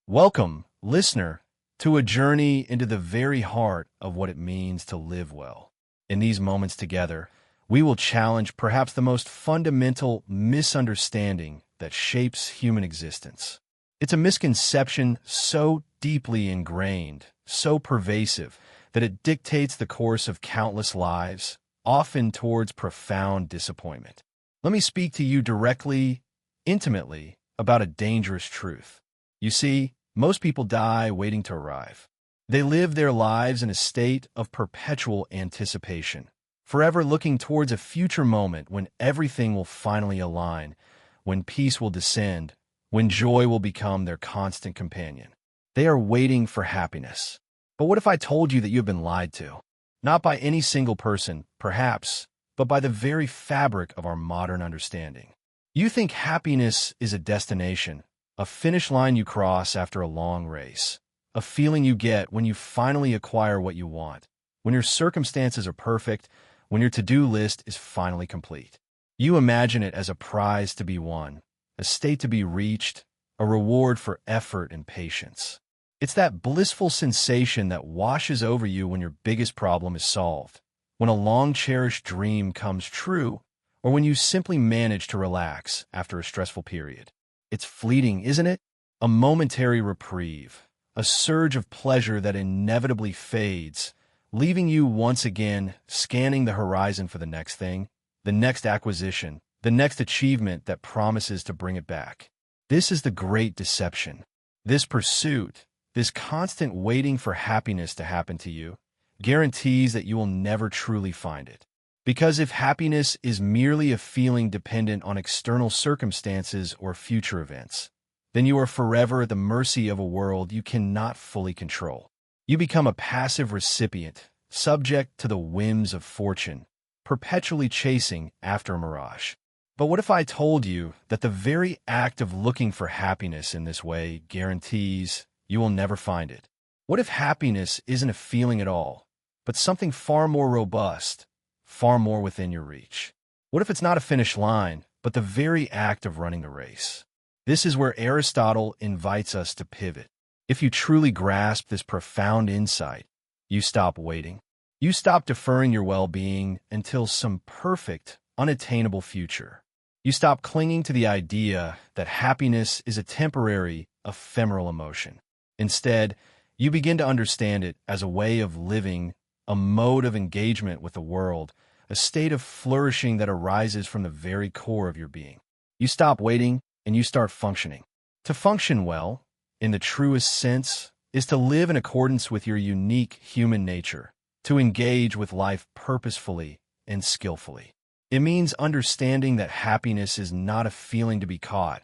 Welcome, listener, to a journey into the very heart of what it means to live well. In these moments together, we will challenge perhaps the most fundamental misunderstanding that shapes human existence. It's a misconception so deeply ingrained, so pervasive, that it dictates the course of countless lives, often towards profound disappointment. Let me speak to you directly, intimately, about a dangerous truth. You see, most people die waiting to arrive. They live their lives in a state of perpetual anticipation, forever looking towards a future moment when everything will finally align, when peace will descend, when joy will become their constant companion. They are waiting for happiness. But what if I told you that you have been lied to? Not by any single person, perhaps, but by the very fabric of our modern understanding. You think happiness is a destination, a finish line you cross after a long race, a feeling you get when you finally acquire what you want, when your circumstances are perfect, when your to-do list is finally complete. You imagine it as a prize to be won, a state to be reached, a reward for effort and patience. It's that blissful sensation that washes over you when your biggest problem is solved, when a long-cherished dream comes true, or when you simply manage to relax after a stressful period. It's fleeting, isn't it? A momentary reprieve, a surge of pleasure that inevitably fades, leaving you once again scanning the horizon for the next thing, the next acquisition, the next achievement that promises to bring it back. This is the great deception. This pursuit, this constant waiting for happiness to happen to you, guarantees that you will never truly find it. Because if happiness is merely a feeling dependent on external circumstances or future events, then you are forever at the mercy of a world you cannot fully control. You become a passive recipient, subject to the whims of fortune, perpetually chasing after a mirage. But what if I told you that the very act of looking for happiness in this way guarantees you will never find it? What if happiness isn't a feeling at all, but something far more robust, far more within your reach? What if it's not a finish line, but the very act of running the race? This is where Aristotle invites us to pivot. If you truly grasp this profound insight, you stop waiting. You stop deferring your well-being until some perfect, unattainable future. You stop clinging to the idea that happiness is a temporary, ephemeral emotion. Instead, you begin to understand it as a way of living, a mode of engagement with the world, a state of flourishing that arises from the very core of your being. You stop waiting and you start functioning. To function well, in the truest sense, is to live in accordance with your unique human nature, to engage with life purposefully and skillfully. It means understanding that happiness is not a feeling to be caught,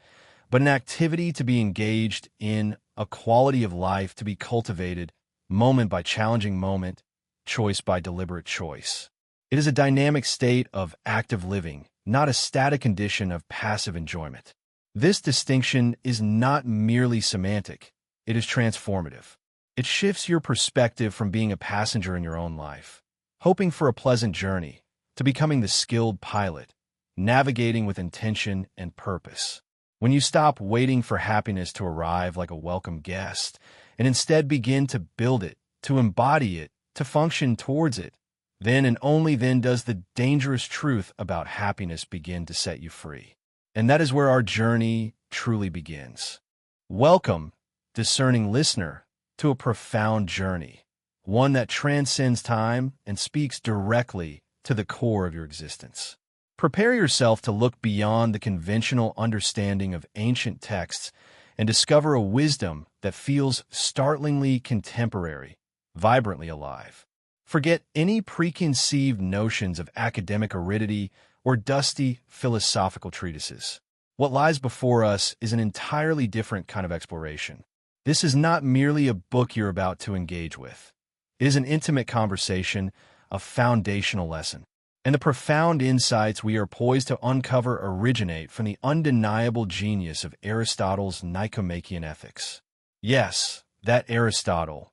but an activity to be engaged in, a quality of life to be cultivated, moment by challenging moment, choice by deliberate choice. It is a dynamic state of active living, not a static condition of passive enjoyment. This distinction is not merely semantic, it is transformative. It shifts your perspective from being a passenger in your own life, hoping for a pleasant journey, to becoming the skilled pilot, navigating with intention and purpose. When you stop waiting for happiness to arrive like a welcome guest, and instead begin to build it, to embody it, to function towards it, then and only then does the dangerous truth about happiness begin to set you free. And that is where our journey truly begins. Welcome, discerning listener, to a profound journey, one that transcends time and speaks directly to the core of your existence. Prepare yourself to look beyond the conventional understanding of ancient texts and discover a wisdom that feels startlingly contemporary, vibrantly alive. Forget any preconceived notions of academic aridity or dusty philosophical treatises. What lies before us is an entirely different kind of exploration. This is not merely a book you're about to engage with. It is an intimate conversation, a foundational lesson. And the profound insights we are poised to uncover originate from the undeniable genius of Aristotle's Nicomachean ethics. Yes, that Aristotle,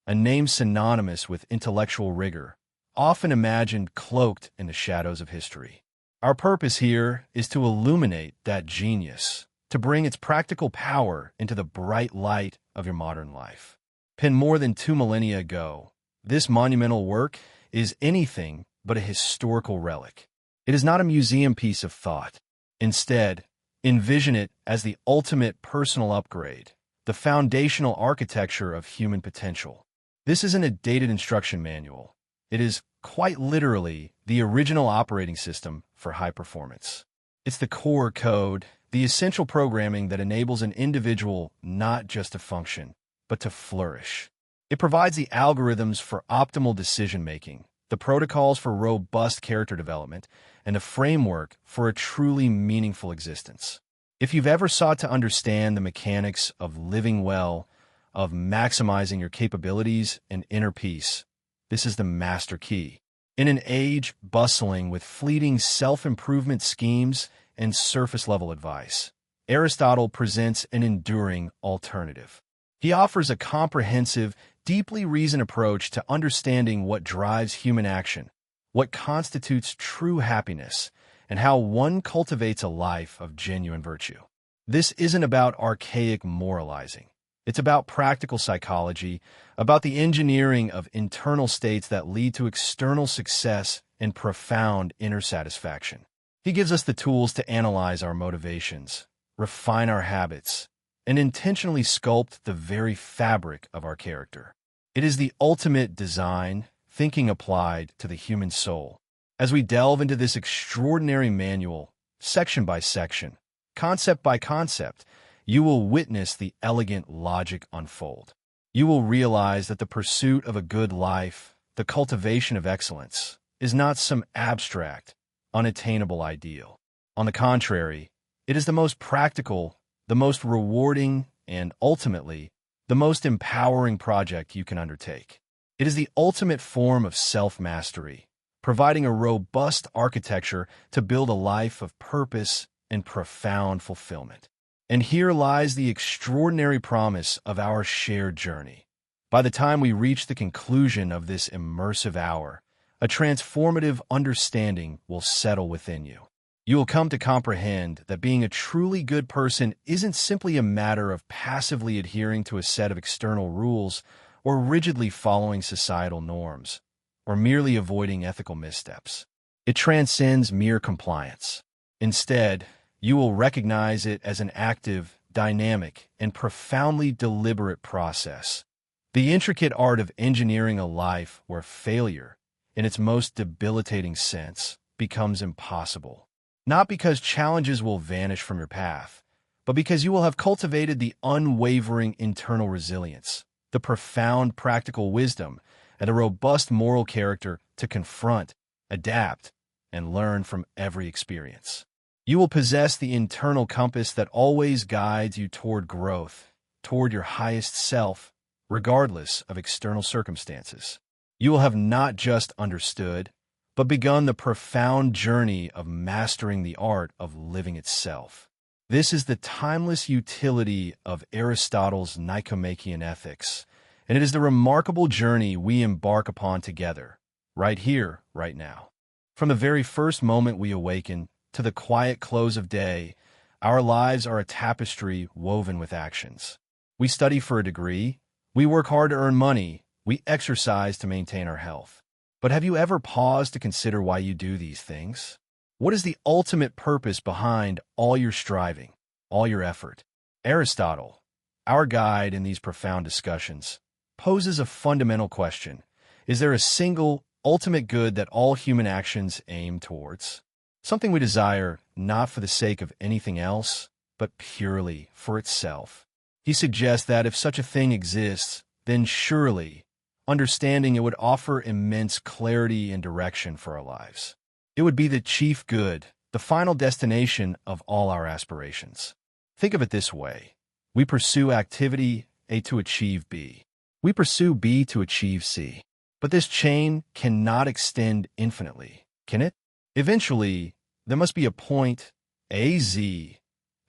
a name synonymous with intellectual rigor, often imagined cloaked in the shadows of history. Our purpose here is to illuminate that genius, to bring its practical power into the bright light of your modern life. Penned more than 2 millennia ago, this monumental work is anything but a historical relic. It is not a museum piece of thought. Instead, envision it as the ultimate personal upgrade, the foundational architecture of human potential. This isn't a dated instruction manual. It is, quite literally, the original operating system for high performance. It's the core code, the essential programming that enables an individual not just to function, but to flourish. It provides the algorithms for optimal decision-making, the protocols for robust character development, and the framework for a truly meaningful existence. If you've ever sought to understand the mechanics of living well, of maximizing your capabilities and inner peace, this is the master key. In an age bustling with fleeting self-improvement schemes and surface-level advice, Aristotle presents an enduring alternative. He offers a comprehensive, deeply reasoned approach to understanding what drives human action, what constitutes true happiness, and how one cultivates a life of genuine virtue. This isn't about archaic moralizing. It's about practical psychology, about the engineering of internal states that lead to external success and profound inner satisfaction. He gives us the tools to analyze our motivations, refine our habits, and intentionally sculpt the very fabric of our character. It is the ultimate design, thinking applied to the human soul. As we delve into this extraordinary manual, section by section, concept by concept, you will witness the elegant logic unfold. You will realize that the pursuit of a good life, the cultivation of excellence, is not some abstract, unattainable ideal. On the contrary, it is the most practical, the most rewarding, and ultimately, the most empowering project you can undertake. It is the ultimate form of self-mastery, providing a robust architecture to build a life of purpose and profound fulfillment. And here lies the extraordinary promise of our shared journey. By the time we reach the conclusion of this immersive hour, a transformative understanding will settle within you. You will come to comprehend that being a truly good person isn't simply a matter of passively adhering to a set of external rules or rigidly following societal norms, or merely avoiding ethical missteps. It transcends mere compliance. Instead, you will recognize it as an active, dynamic, and profoundly deliberate process. The intricate art of engineering a life where failure, in its most debilitating sense, becomes impossible. Not because challenges will vanish from your path, but because you will have cultivated the unwavering internal resilience, the profound practical wisdom, and the robust moral character to confront, adapt, and learn from every experience. You will possess the internal compass that always guides you toward growth, toward your highest self, regardless of external circumstances. You will have not just understood, but begun the profound journey of mastering the art of living itself. This is the timeless utility of Aristotle's Nicomachean ethics, and it is the remarkable journey we embark upon together, right here, right now. From the very first moment we awaken to the quiet close of day, our lives are a tapestry woven with actions. We study for a degree, we work hard to earn money, we exercise to maintain our health. But have you ever paused to consider why you do these things? What is the ultimate purpose behind all your striving, all your effort? Aristotle, our guide in these profound discussions, poses a fundamental question. Is there a single, ultimate good that all human actions aim towards? Something we desire not for the sake of anything else, but purely for itself. He suggests that if such a thing exists, then surely understanding it would offer immense clarity and direction for our lives. It would be the chief good, the final destination of all our aspirations. Think of it this way. We pursue activity A to achieve B. We pursue B to achieve C. But this chain cannot extend infinitely, can it? Eventually, there must be a point, a Z,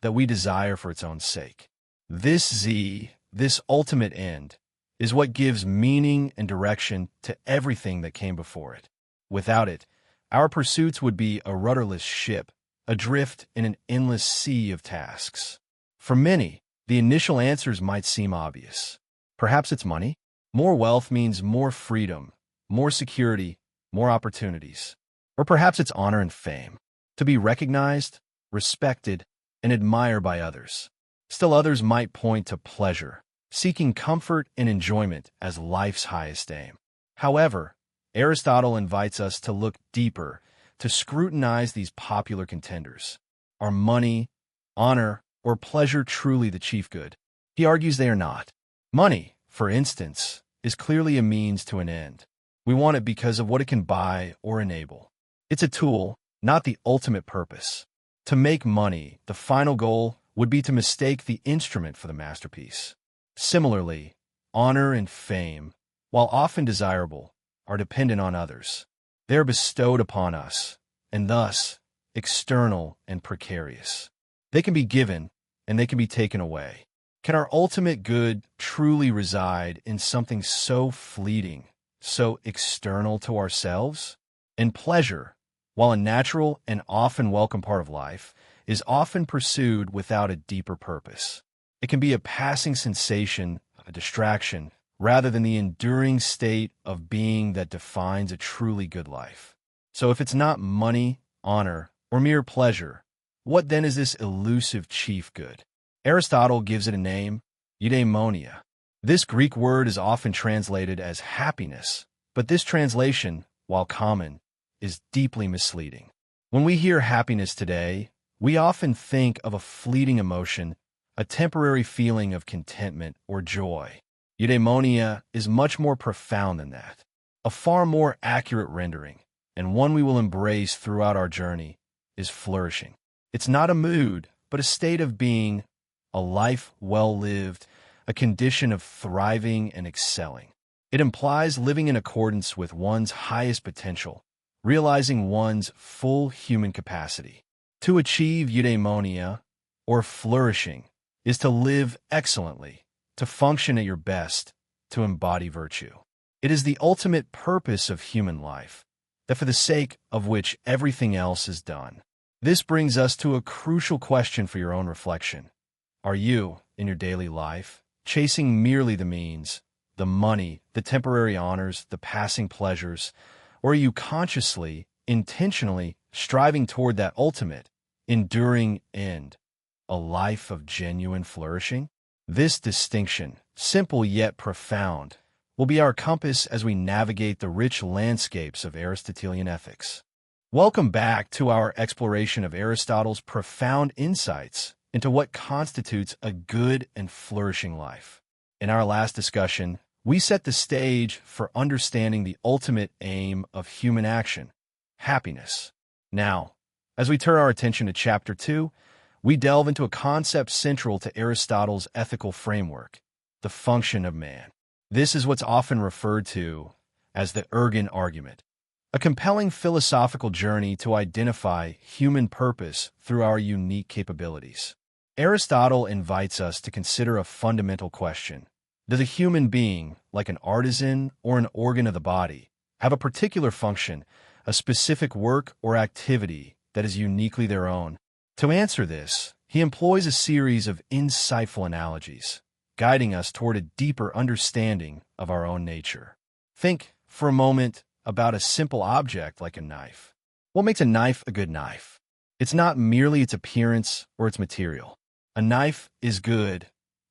that we desire for its own sake. This Z, this ultimate end, is what gives meaning and direction to everything that came before it. Without it, our pursuits would be a rudderless ship, adrift in an endless sea of tasks. For many, the initial answers might seem obvious. Perhaps it's money. More wealth means more freedom, more security, more opportunities. Or perhaps it's honor and fame, to be recognized, respected, and admired by others. Still others might point to pleasure, seeking comfort and enjoyment as life's highest aim. However, Aristotle invites us to look deeper, to scrutinize these popular contenders. Are money, honor, or pleasure truly the chief good? He argues they are not. Money, for instance, is clearly a means to an end. We want it because of what it can buy or enable. It's a tool, not the ultimate purpose. To make money, the final goal would be to mistake the instrument for the masterpiece. Similarly, honor and fame, while often desirable, are dependent on others. They are bestowed upon us, and thus external and precarious. They can be given, and they can be taken away. Can our ultimate good truly reside in something so fleeting, so external to ourselves? And pleasure, while a natural and often welcome part of life, is often pursued without a deeper purpose. It can be a passing sensation, a distraction, rather than the enduring state of being that defines a truly good life. So if it's not money, honor, or mere pleasure, what then is this elusive chief good? Aristotle gives it a name, Eudaimonia. This Greek word is often translated as happiness, but this translation, while common, is deeply misleading. When we hear happiness today, we often think of a fleeting emotion, a temporary feeling of contentment or joy. Eudaimonia is much more profound than that. A far more accurate rendering, and one we will embrace throughout our journey, is flourishing. It's not a mood, but a state of being, a life well lived, a condition of thriving and excelling. It implies living in accordance with one's highest potential, realizing one's full human capacity. To achieve eudaimonia, or flourishing, is to live excellently, to function at your best, to embody virtue. It is the ultimate purpose of human life, that for the sake of which everything else is done. This brings us to a crucial question for your own reflection. Are you, in your daily life, chasing merely the means, the money, the temporary honors, the passing pleasures, or are you consciously, intentionally striving toward that ultimate, enduring end, a life of genuine flourishing? This distinction, simple yet profound, will be our compass as we navigate the rich landscapes of Aristotelian ethics. Welcome back to our exploration of Aristotle's profound insights into what constitutes a good and flourishing life. In our last discussion, we set the stage for understanding the ultimate aim of human action, happiness. Now, as we turn our attention to Chapter 2, we delve into a concept central to Aristotle's ethical framework, the function of man. This is what's often referred to as the ergon argument, a compelling philosophical journey to identify human purpose through our unique capabilities. Aristotle invites us to consider a fundamental question. Does a human being, like an artisan or an organ of the body, have a particular function, a specific work or activity that is uniquely their own? To answer this, he employs a series of insightful analogies, guiding us toward a deeper understanding of our own nature. Think, for a moment, about a simple object like a knife. What makes a knife a good knife? It's not merely its appearance or its material. A knife is good,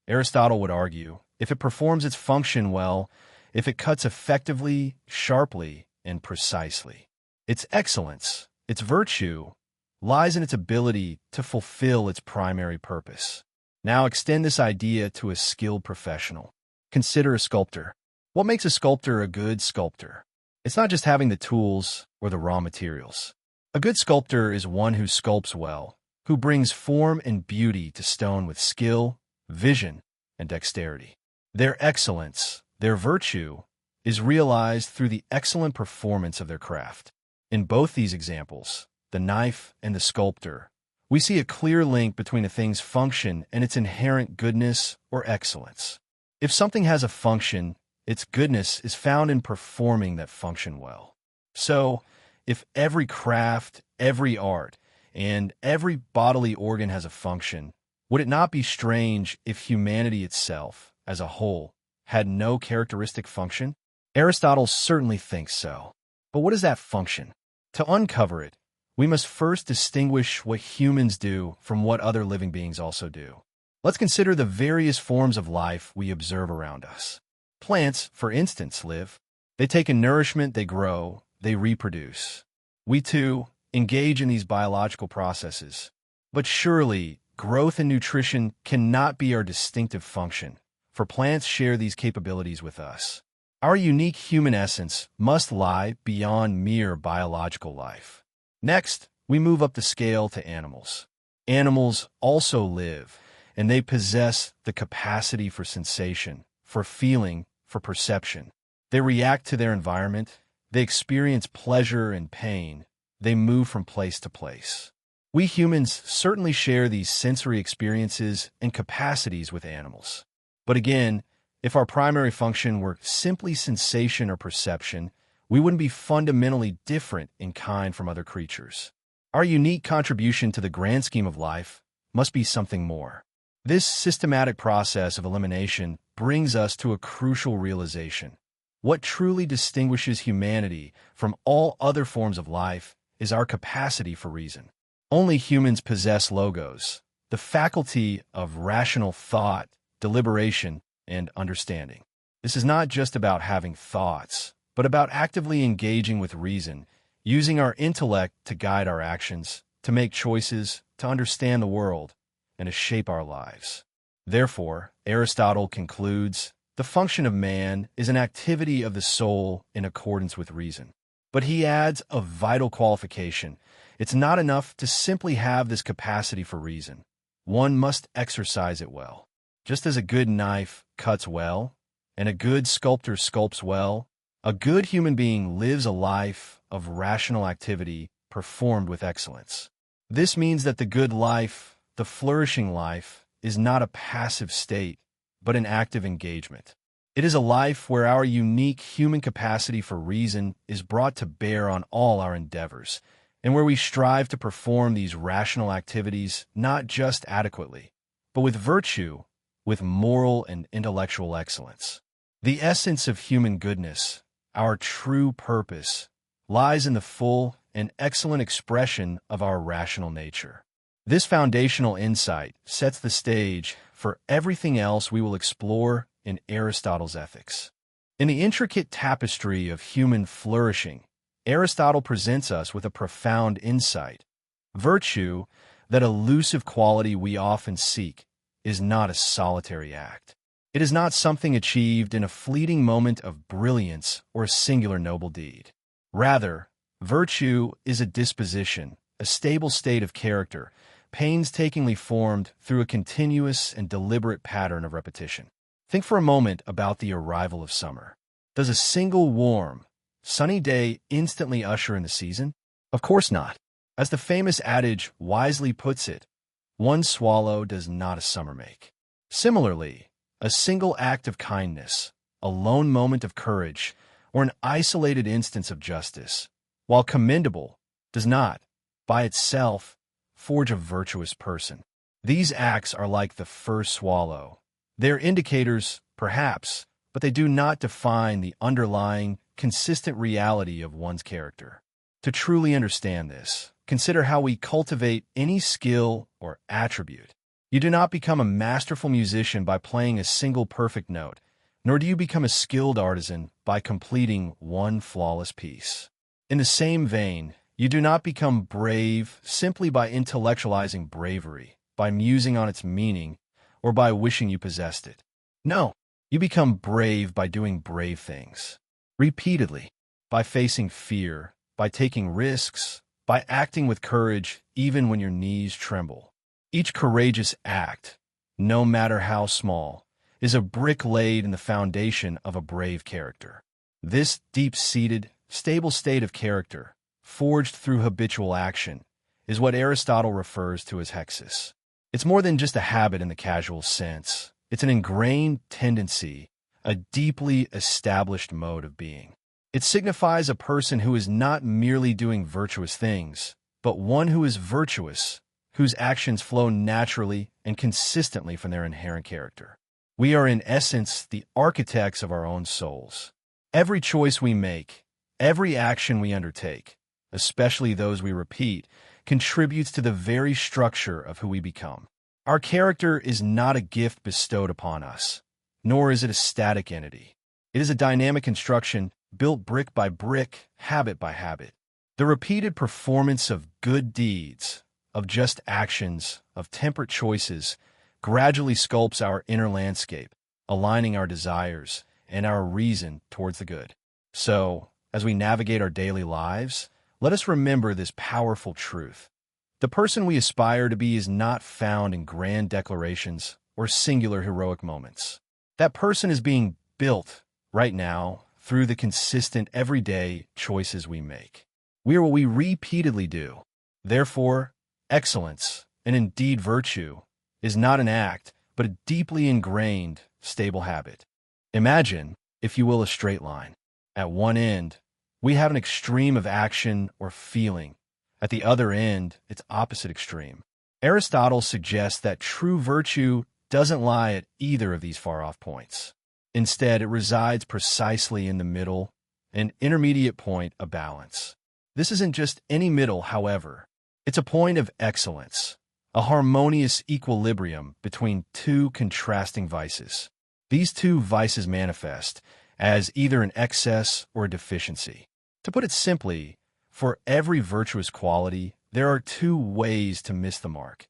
Aristotle would argue, if it performs its function well, if it cuts effectively, sharply, and precisely. Its excellence, its virtue, lies in its ability to fulfill its primary purpose. Now extend this idea to a skilled professional. Consider a sculptor. What makes a sculptor a good sculptor? It's not just having the tools or the raw materials. A good sculptor is one who sculpts well, who brings form and beauty to stone with skill, vision, and dexterity. Their excellence, their virtue, is realized through the excellent performance of their craft. In both these examples, the knife and the sculptor, we see a clear link between a thing's function and its inherent goodness or excellence. If something has a function, its goodness is found in performing that function well. So, if every craft, every art, and every bodily organ has a function, Would it not be strange if humanity itself, as a whole, had no characteristic function? Aristotle certainly thinks so. But what is that function? To uncover it, we must first distinguish what humans do from what other living beings also do. Let's consider the various forms of life we observe around us. Plants, for instance, live. They take in nourishment, they grow, they reproduce. We, too, engage in these biological processes. But surely, growth and nutrition cannot be our distinctive function, for plants share these capabilities with us. Our unique human essence must lie beyond mere biological life. Next, we move up the scale to animals. Animals also live, and they possess the capacity for sensation, for feeling, for perception. They react to their environment, they experience pleasure and pain, they move from place to place. We humans certainly share these sensory experiences and capacities with animals. But again, if our primary function were simply sensation or perception, we wouldn't be fundamentally different in kind from other creatures. Our unique contribution to the grand scheme of life must be something more. This systematic process of elimination brings us to a crucial realization. What truly distinguishes humanity from all other forms of life is our capacity for reason. Only humans possess logos, the faculty of rational thought, deliberation, and understanding. This is not just about having thoughts, but about actively engaging with reason, using our intellect to guide our actions, to make choices, to understand the world, and to shape our lives. Therefore, Aristotle concludes, the function of man is an activity of the soul in accordance with reason. But he adds a vital qualification. It's not enough to simply have this capacity for reason. One must exercise it well. Just as a good knife cuts well, and a good sculptor sculpts well, a good human being lives a life of rational activity performed with excellence. This means that the good life, the flourishing life, is not a passive state, but an active engagement. It is a life where our unique human capacity for reason is brought to bear on all our endeavors, and where we strive to perform these rational activities not just adequately, but with virtue, with moral and intellectual excellence. The essence of human goodness, our true purpose, lies in the full and excellent expression of our rational nature. This foundational insight sets the stage for everything else we will explore in Aristotle's Ethics. In the intricate tapestry of human flourishing, Aristotle presents us with a profound insight. Virtue, that elusive quality we often seek, is not a solitary act. It is not something achieved in a fleeting moment of brilliance or a singular noble deed. Rather, virtue is a disposition, a stable state of character, painstakingly formed through a continuous and deliberate pattern of repetition. Think for a moment about the arrival of summer. Does a single warm, sunny day instantly usher in the season? Of course not. As the famous adage wisely puts it, one swallow does not a summer make. Similarly, a single act of kindness, a lone moment of courage, or an isolated instance of justice, while commendable, does not, by itself, forge a virtuous person. These acts are like the first swallow. They're indicators, perhaps, but they do not define the underlying, consistent reality of one's character. To truly understand this, consider how we cultivate any skill or attribute. You do not become a masterful musician by playing a single perfect note, nor do you become a skilled artisan by completing one flawless piece. In the same vein, you do not become brave simply by intellectualizing bravery, by musing on its meaning, or by wishing you possessed it. No, you become brave by doing brave things, repeatedly, by facing fear, by taking risks, by acting with courage even when your knees tremble. Each courageous act, no matter how small, is a brick laid in the foundation of a brave character. This deep-seated, stable state of character, forged through habitual action, is what Aristotle refers to as hexis. It's more than just a habit in the casual sense. It's an ingrained tendency, a deeply established mode of being. It signifies a person who is not merely doing virtuous things, but one who is virtuous, whose actions flow naturally and consistently from their inherent character. We are in essence the architects of our own souls. Every choice we make, every action we undertake, especially those we repeat, contributes to the very structure of who we become. Our character is not a gift bestowed upon us, nor is it a static entity. It is a dynamic construction built brick by brick, habit by habit. The repeated performance of good deeds, of just actions, of temperate choices, gradually sculpts our inner landscape, aligning our desires and our reason towards the good. So, as we navigate our daily lives, let us remember this powerful truth. The person we aspire to be is not found in grand declarations or singular heroic moments. That person is being built right now through the consistent everyday choices we make. We are what we repeatedly do. Therefore, excellence, and indeed virtue, is not an act, but a deeply ingrained, stable habit. Imagine, if you will, a straight line. At one end, we have an extreme of action or feeling. At the other end, its opposite extreme. Aristotle suggests that true virtue doesn't lie at either of these far-off points. Instead, it resides precisely in the middle, an intermediate point of balance. This isn't just any middle, however. It's a point of excellence, a harmonious equilibrium between two contrasting vices. These two vices manifest as either an excess or a deficiency. To put it simply, for every virtuous quality, there are two ways to miss the mark,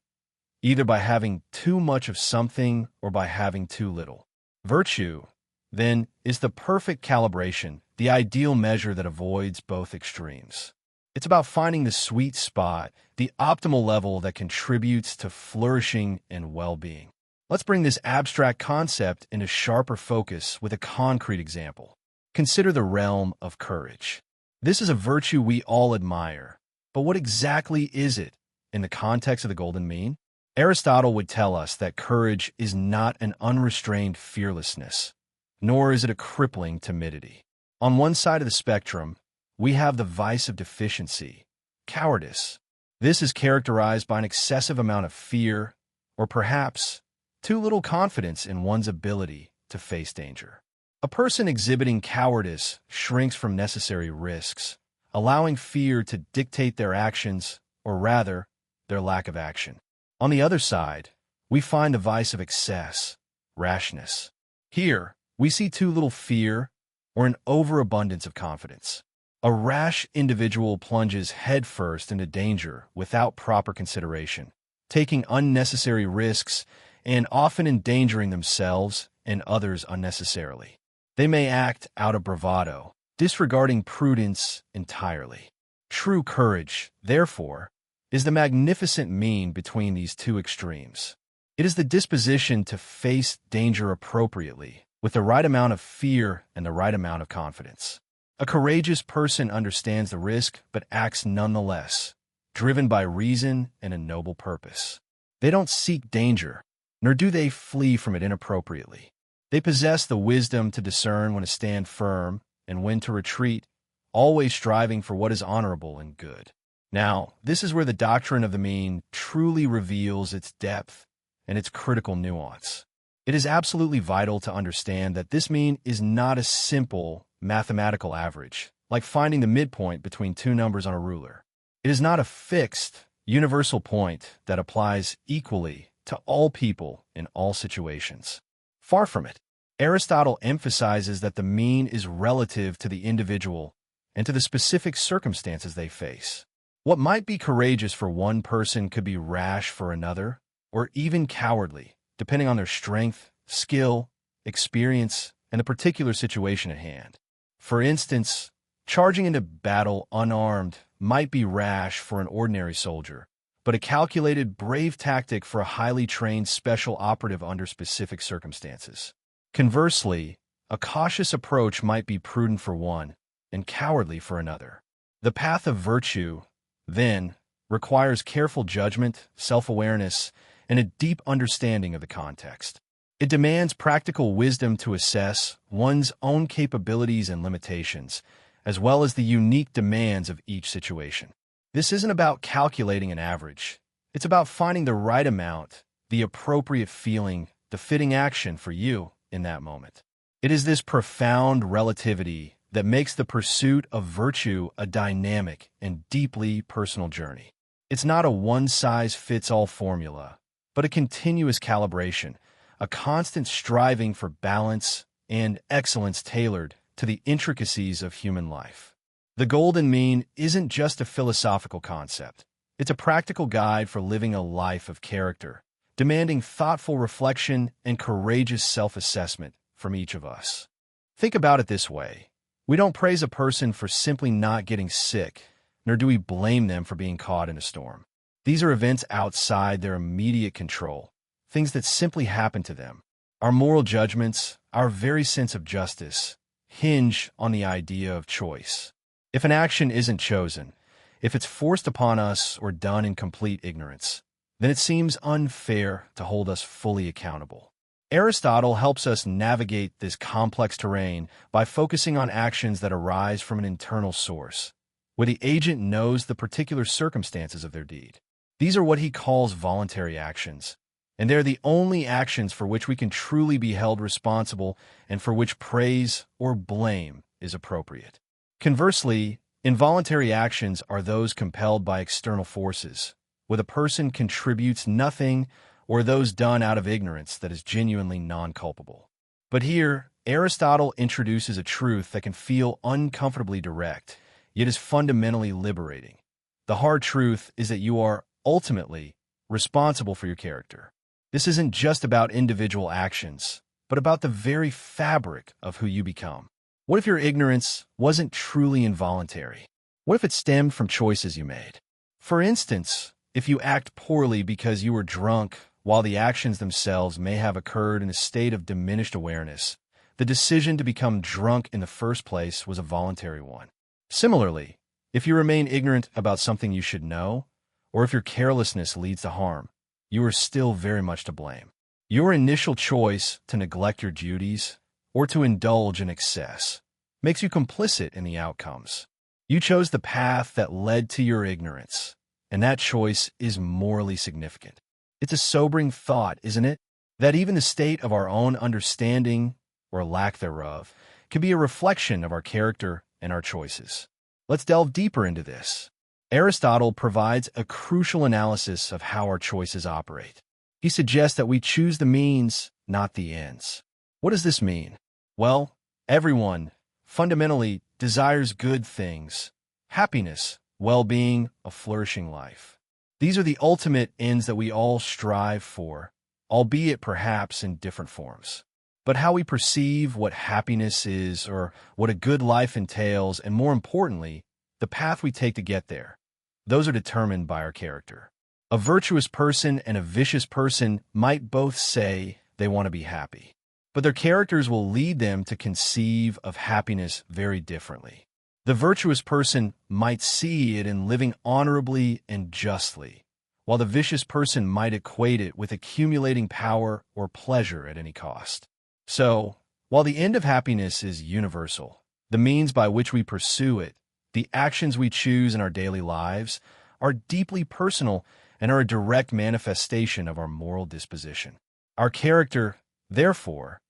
either by having too much of something or by having too little. Virtue, then, is the perfect calibration, the ideal measure that avoids both extremes. It's about finding the sweet spot, the optimal level that contributes to flourishing and well-being. Let's bring this abstract concept into sharper focus with a concrete example. Consider the realm of courage. This is a virtue we all admire, but what exactly is it in the context of the Golden Mean? Aristotle would tell us that courage is not an unrestrained fearlessness, nor is it a crippling timidity. On one side of the spectrum, we have the vice of deficiency, cowardice. This is characterized by an excessive amount of fear, or perhaps too little confidence in one's ability to face danger. A person exhibiting cowardice shrinks from necessary risks, allowing fear to dictate their actions, or rather, their lack of action. On the other side, we find the vice of excess, rashness. Here, we see too little fear or an overabundance of confidence. A rash individual plunges headfirst into danger without proper consideration, taking unnecessary risks and often endangering themselves and others unnecessarily. They may act out of bravado, disregarding prudence entirely. True courage, therefore, is the magnificent mean between these two extremes. It is the disposition to face danger appropriately, with the right amount of fear and the right amount of confidence. A courageous person understands the risk but acts nonetheless, driven by reason and a noble purpose. They don't seek danger, nor do they flee from it inappropriately. They possess the wisdom to discern when to stand firm and when to retreat, always striving for what is honorable and good. Now, this is where the doctrine of the mean truly reveals its depth and its critical nuance. It is absolutely vital to understand that this mean is not a simple mathematical average, like finding the midpoint between two numbers on a ruler. It is not a fixed, universal point that applies equally to all people in all situations. Far from it. Aristotle emphasizes that the mean is relative to the individual and to the specific circumstances they face. What might be courageous for one person could be rash for another, or even cowardly, depending on their strength, skill, experience, and the particular situation at hand. For instance, charging into battle unarmed might be rash for an ordinary soldier, but a calculated, brave tactic for a highly trained special operative under specific circumstances. Conversely, a cautious approach might be prudent for one and cowardly for another. The path of virtue, then, requires careful judgment, self-awareness, and a deep understanding of the context. It demands practical wisdom to assess one's own capabilities and limitations, as well as the unique demands of each situation. This isn't about calculating an average. It's about finding the right amount, the appropriate feeling, the fitting action for you in that moment. It is this profound relativity that makes the pursuit of virtue a dynamic and deeply personal journey. It's not a one-size-fits-all formula, but a continuous calibration, a constant striving for balance and excellence tailored to the intricacies of human life. The golden mean isn't just a philosophical concept. It's a practical guide for living a life of character, demanding thoughtful reflection and courageous self-assessment from each of us. Think about it this way. We don't praise a person for simply not getting sick, nor do we blame them for being caught in a storm. These are events outside their immediate control, things that simply happen to them. Our moral judgments, our very sense of justice, hinge on the idea of choice. If an action isn't chosen, if it's forced upon us or done in complete ignorance, then it seems unfair to hold us fully accountable. Aristotle helps us navigate this complex terrain by focusing on actions that arise from an internal source, where the agent knows the particular circumstances of their deed. These are what he calls voluntary actions, and they're the only actions for which we can truly be held responsible and for which praise or blame is appropriate. Conversely, involuntary actions are those compelled by external forces, where the person contributes nothing or those done out of ignorance that is genuinely non-culpable. But here, Aristotle introduces a truth that can feel uncomfortably direct, yet is fundamentally liberating. The hard truth is that you are ultimately responsible for your character. This isn't just about individual actions, but about the very fabric of who you become. What if your ignorance wasn't truly involuntary? What if it stemmed from choices you made? For instance, if you act poorly because you were drunk while the actions themselves may have occurred in a state of diminished awareness, the decision to become drunk in the first place was a voluntary one. Similarly, if you remain ignorant about something you should know, or if your carelessness leads to harm, you are still very much to blame. Your initial choice to neglect your duties or to indulge in excess makes you complicit in the outcomes. You chose the path that led to your ignorance, and that choice is morally significant. It's a sobering thought, isn't it? That even the state of our own understanding, or lack thereof, can be a reflection of our character and our choices. Let's delve deeper into this. Aristotle provides a crucial analysis of how our choices operate. He suggests that we choose the means, not the ends. What does this mean? Well, everyone fundamentally desires good things, happiness, well-being, a flourishing life. These are the ultimate ends that we all strive for, albeit perhaps in different forms. But how we perceive what happiness is or what a good life entails, and more importantly, the path we take to get there, those are determined by our character. A virtuous person and a vicious person might both say they want to be happy, but their characters will lead them to conceive of happiness very differently. The virtuous person might see it in living honorably and justly, while the vicious person might equate it with accumulating power or pleasure at any cost. So, while the end of happiness is universal, the means by which we pursue it, the actions we choose in our daily lives, are deeply personal and are a direct manifestation of our moral disposition. Our character, therefore,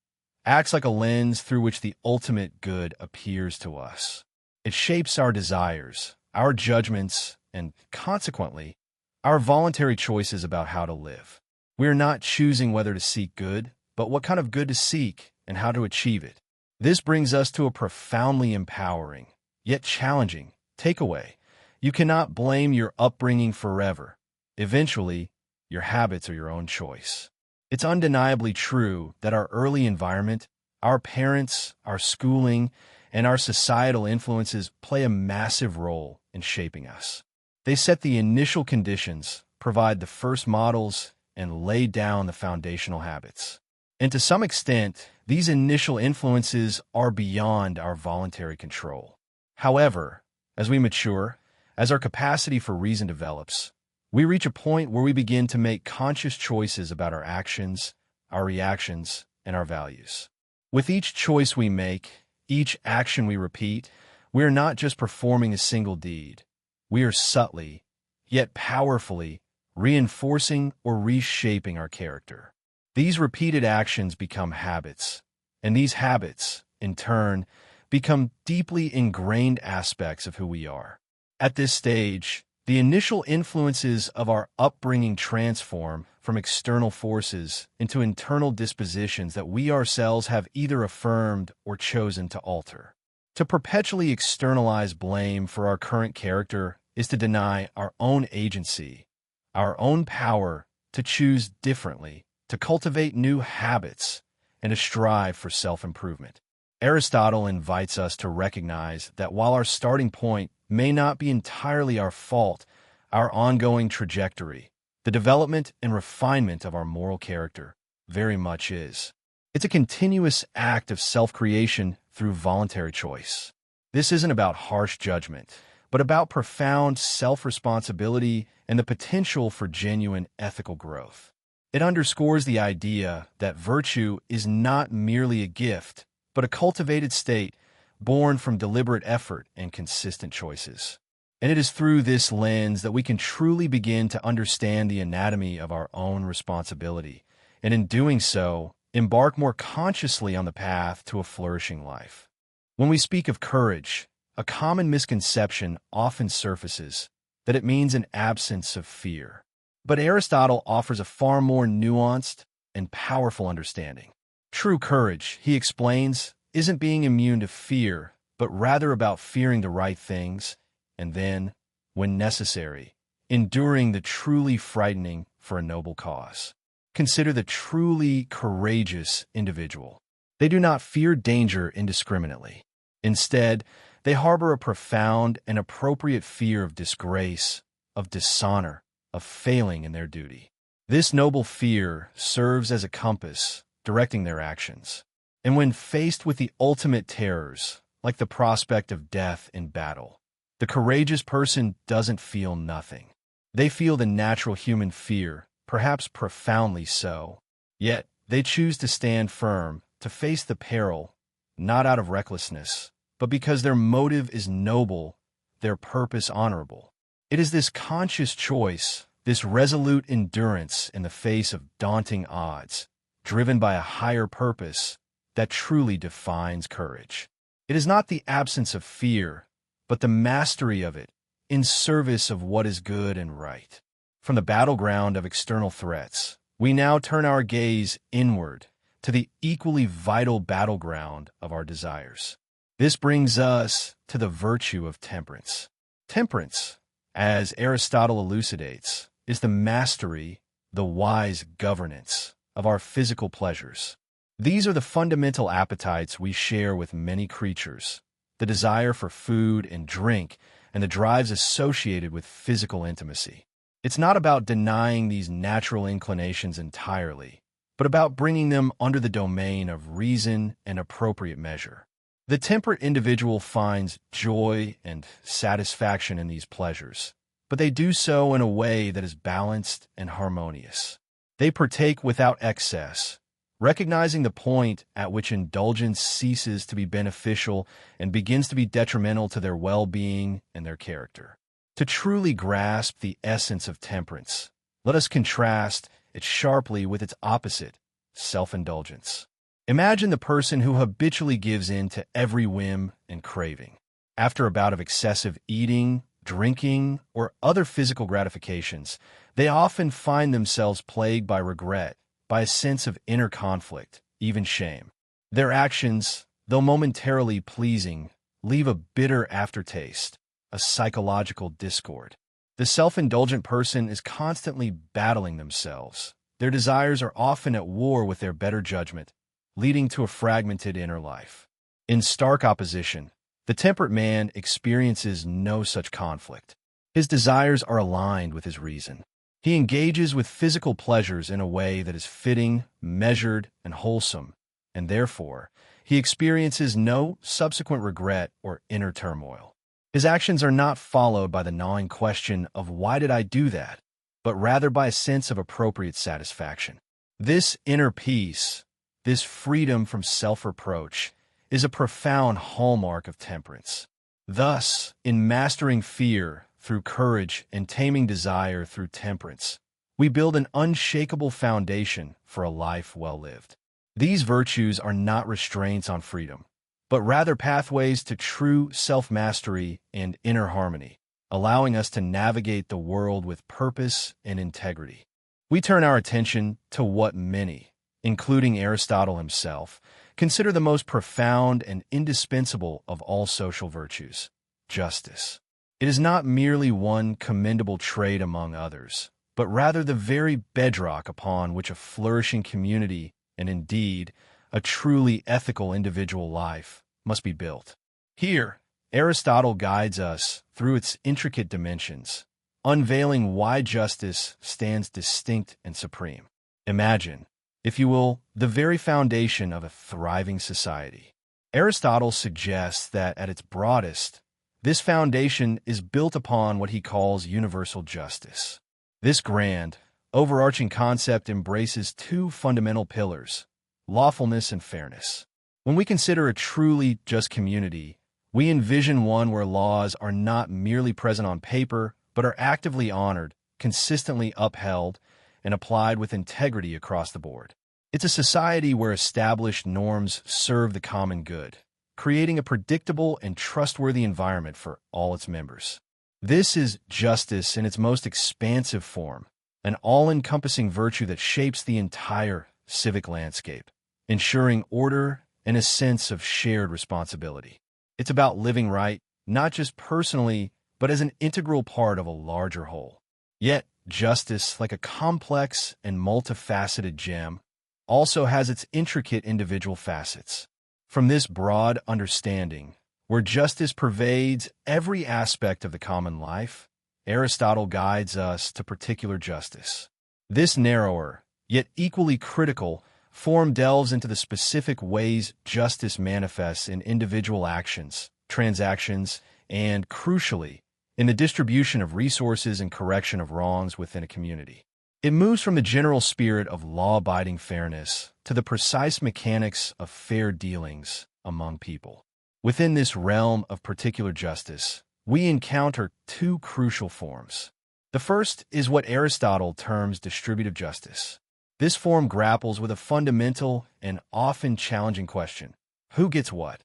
acts like a lens through which the ultimate good appears to us. It shapes our desires, our judgments, and consequently, our voluntary choices about how to live. We are not choosing whether to seek good, but what kind of good to seek and how to achieve it. This brings us to a profoundly empowering, yet challenging, takeaway. You cannot blame your upbringing forever. Eventually, your habits are your own choice. It's undeniably true that our early environment, our parents, our schooling, and our societal influences play a massive role in shaping us. They set the initial conditions, provide the first models, and lay down the foundational habits. And to some extent, these initial influences are beyond our voluntary control. However, as we mature, as our capacity for reason develops, we reach a point where we begin to make conscious choices about our actions, our reactions, and our values. With each choice we make, each action we repeat, we are not just performing a single deed. We are subtly, yet powerfully, reinforcing or reshaping our character. These repeated actions become habits, and these habits, in turn, become deeply ingrained aspects of who we are. At this stage, the initial influences of our upbringing transform from external forces into internal dispositions that we ourselves have either affirmed or chosen to alter. To perpetually externalize blame for our current character is to deny our own agency, our own power to choose differently, to cultivate new habits, and to strive for self-improvement. Aristotle invites us to recognize that while our starting point may not be entirely our fault, our ongoing trajectory, the development and refinement of our moral character, very much is. It's a continuous act of self-creation through voluntary choice. This isn't about harsh judgment, but about profound self-responsibility and the potential for genuine ethical growth. It underscores the idea that virtue is not merely a gift, but a cultivated state born from deliberate effort and consistent choices. And it is through this lens that we can truly begin to understand the anatomy of our own responsibility, and in doing so, embark more consciously on the path to a flourishing life. When we speak of courage, a common misconception often surfaces that it means an absence of fear. But Aristotle offers a far more nuanced and powerful understanding. True courage, he explains, isn't being immune to fear, but rather about fearing the right things, and then, when necessary, enduring the truly frightening for a noble cause. Consider the truly courageous individual. They do not fear danger indiscriminately. Instead, they harbor a profound and appropriate fear of disgrace, of dishonor, of failing in their duty. This noble fear serves as a compass, directing their actions. And when faced with the ultimate terrors, like the prospect of death in battle, the courageous person doesn't feel nothing. They feel the natural human fear, perhaps profoundly so. Yet, they choose to stand firm, to face the peril, not out of recklessness, but because their motive is noble, their purpose honorable. It is this conscious choice, this resolute endurance in the face of daunting odds, driven by a higher purpose, that truly defines courage. It is not the absence of fear, but the mastery of it in service of what is good and right. From the battleground of external threats, we now turn our gaze inward to the equally vital battleground of our desires. This brings us to the virtue of temperance. Temperance, as Aristotle elucidates, is the mastery, the wise governance of our physical pleasures. These are the fundamental appetites we share with many creatures, the desire for food and drink, and the drives associated with physical intimacy. It's not about denying these natural inclinations entirely, but about bringing them under the domain of reason and appropriate measure. The temperate individual finds joy and satisfaction in these pleasures, but they do so in a way that is balanced and harmonious. They partake without excess, recognizing the point at which indulgence ceases to be beneficial and begins to be detrimental to their well-being and their character. To truly grasp the essence of temperance, let us contrast it sharply with its opposite, self-indulgence. Imagine the person who habitually gives in to every whim and craving. After a bout of excessive eating, drinking, or other physical gratifications, they often find themselves plagued by regret, by a sense of inner conflict, even shame. Their actions, though momentarily pleasing, leave a bitter aftertaste, a psychological discord. The self-indulgent person is constantly battling themselves. Their desires are often at war with their better judgment, leading to a fragmented inner life. In stark opposition, the temperate man experiences no such conflict. His desires are aligned with his reason. He engages with physical pleasures in a way that is fitting, measured, and wholesome, and therefore, he experiences no subsequent regret or inner turmoil. His actions are not followed by the gnawing question of why did I do that, but rather by a sense of appropriate satisfaction. This inner peace, this freedom from self-reproach, is a profound hallmark of temperance. Thus, in mastering fear through courage and taming desire through temperance, we build an unshakable foundation for a life well lived. These virtues are not restraints on freedom, but rather pathways to true self-mastery and inner harmony, allowing us to navigate the world with purpose and integrity. We turn our attention to what many, including Aristotle himself, consider the most profound and indispensable of all social virtues: justice. It is not merely one commendable trait among others, but rather the very bedrock upon which a flourishing community, and indeed a truly ethical individual life, must be built. Here, Aristotle guides us through its intricate dimensions, unveiling why justice stands distinct and supreme. Imagine, if you will, the very foundation of a thriving society. Aristotle suggests that at its broadest, this foundation is built upon what he calls universal justice. This grand, overarching concept embraces two fundamental pillars: lawfulness and fairness. When we consider a truly just community, we envision one where laws are not merely present on paper, but are actively honored, consistently upheld, and applied with integrity across the board. It's a society where established norms serve the common good, creating a predictable and trustworthy environment for all its members. This is justice in its most expansive form, an all-encompassing virtue that shapes the entire civic landscape, ensuring order and a sense of shared responsibility. It's about living right, not just personally, but as an integral part of a larger whole. Yet, justice, like a complex and multifaceted gem, also has its intricate individual facets. From this broad understanding, where justice pervades every aspect of the common life, Aristotle guides us to particular justice. This narrower, yet equally critical, form delves into the specific ways justice manifests in individual actions, transactions, and, crucially, in the distribution of resources and correction of wrongs within a community. It moves from the general spirit of law-abiding fairness to the precise mechanics of fair dealings among people. Within this realm of particular justice, we encounter two crucial forms. The first is what Aristotle terms distributive justice. This form grapples with a fundamental and often challenging question: who gets what?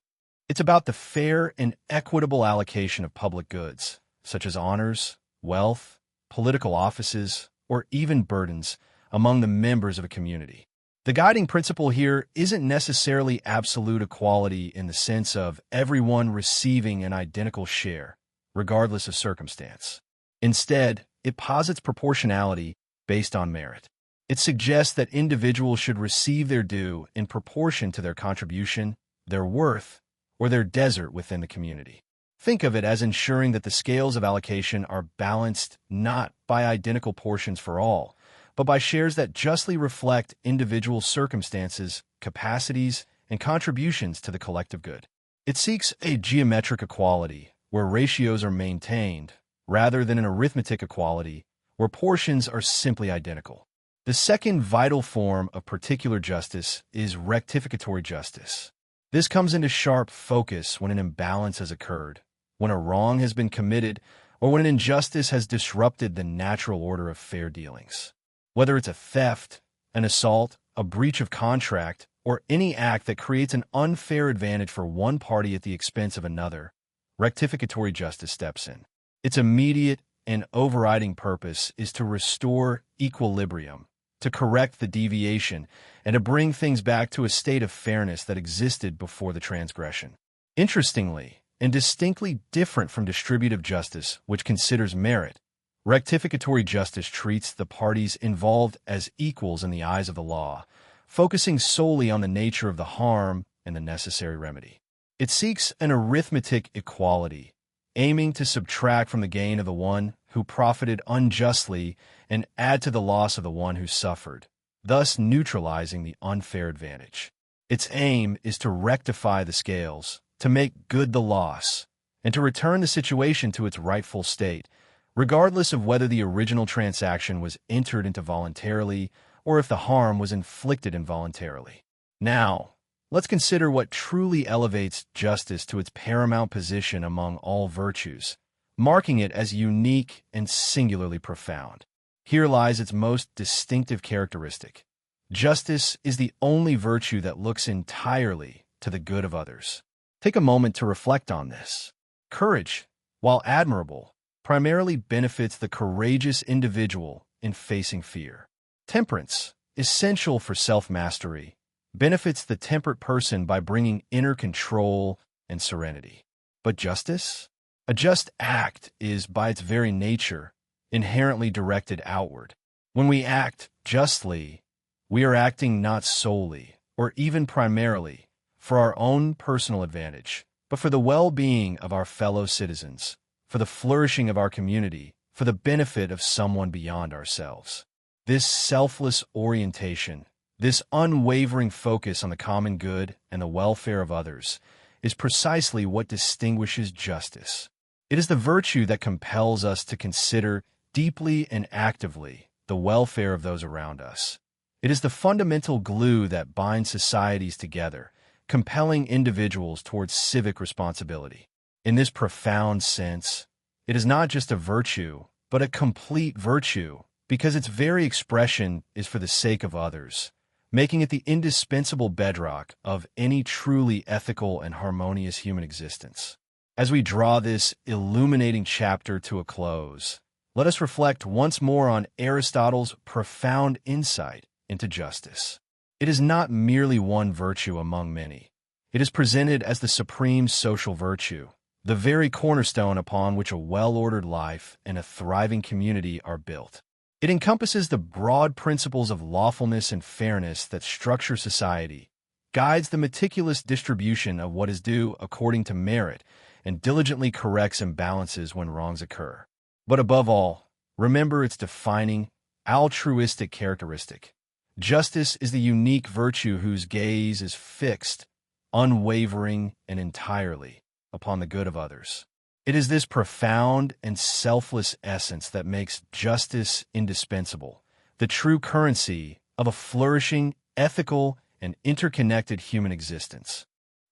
It's about the fair and equitable allocation of public goods, such as honors, wealth, political offices, or even burdens, among the members of a community. The guiding principle here isn't necessarily absolute equality in the sense of everyone receiving an identical share, regardless of circumstance. Instead, it posits proportionality based on merit. It suggests that individuals should receive their due in proportion to their contribution, their worth, or their desert within the community. Think of it as ensuring that the scales of allocation are balanced not by identical portions for all, but by shares that justly reflect individual circumstances, capacities, and contributions to the collective good. It seeks a geometric equality, where ratios are maintained, rather than an arithmetic equality, where portions are simply identical. The second vital form of particular justice is rectificatory justice. This comes into sharp focus when an imbalance has occurred, when a wrong has been committed, or when an injustice has disrupted the natural order of fair dealings. Whether it's a theft, an assault, a breach of contract, or any act that creates an unfair advantage for one party at the expense of another, rectificatory justice steps in. Its immediate and overriding purpose is to restore equilibrium, to correct the deviation, and to bring things back to a state of fairness that existed before the transgression. Interestingly, and distinctly different from distributive justice, which considers merit, rectificatory justice treats the parties involved as equals in the eyes of the law, focusing solely on the nature of the harm and the necessary remedy. It seeks an arithmetic equality, aiming to subtract from the gain of the one who profited unjustly and add to the loss of the one who suffered, thus neutralizing the unfair advantage. Its aim is to rectify the scales, to make good the loss, and to return the situation to its rightful state, regardless of whether the original transaction was entered into voluntarily or if the harm was inflicted involuntarily. Now, let's consider what truly elevates justice to its paramount position among all virtues, marking it as unique and singularly profound. Here lies its most distinctive characteristic. Justice is the only virtue that looks entirely to the good of others. Take a moment to reflect on this. Courage, while admirable, primarily benefits the courageous individual in facing fear. Temperance, essential for self-mastery, benefits the temperate person by bringing inner control and serenity. But justice? A just act is, by its very nature, inherently directed outward. When we act justly, we are acting not solely, or even primarily, for our own personal advantage, but for the well-being of our fellow citizens, for the flourishing of our community, for the benefit of someone beyond ourselves. This selfless orientation, this unwavering focus on the common good and the welfare of others, is precisely what distinguishes justice. It is the virtue that compels us to consider deeply and actively the welfare of those around us. It is the fundamental glue that binds societies together, compelling individuals towards civic responsibility. In this profound sense, it is not just a virtue, but a complete virtue, because its very expression is for the sake of others, making it the indispensable bedrock of any truly ethical and harmonious human existence. As we draw this illuminating chapter to a close, let us reflect once more on Aristotle's profound insight into justice. It is not merely one virtue among many. It is presented as the supreme social virtue, the very cornerstone upon which a well-ordered life and a thriving community are built. It encompasses the broad principles of lawfulness and fairness that structure society, guides the meticulous distribution of what is due according to merit, and diligently corrects imbalances when wrongs occur. But above all, remember its defining, altruistic characteristic. Justice is the unique virtue whose gaze is fixed, unwavering, and entirely upon the good of others. It is this profound and selfless essence that makes justice indispensable, the true currency of a flourishing, ethical, and interconnected human existence.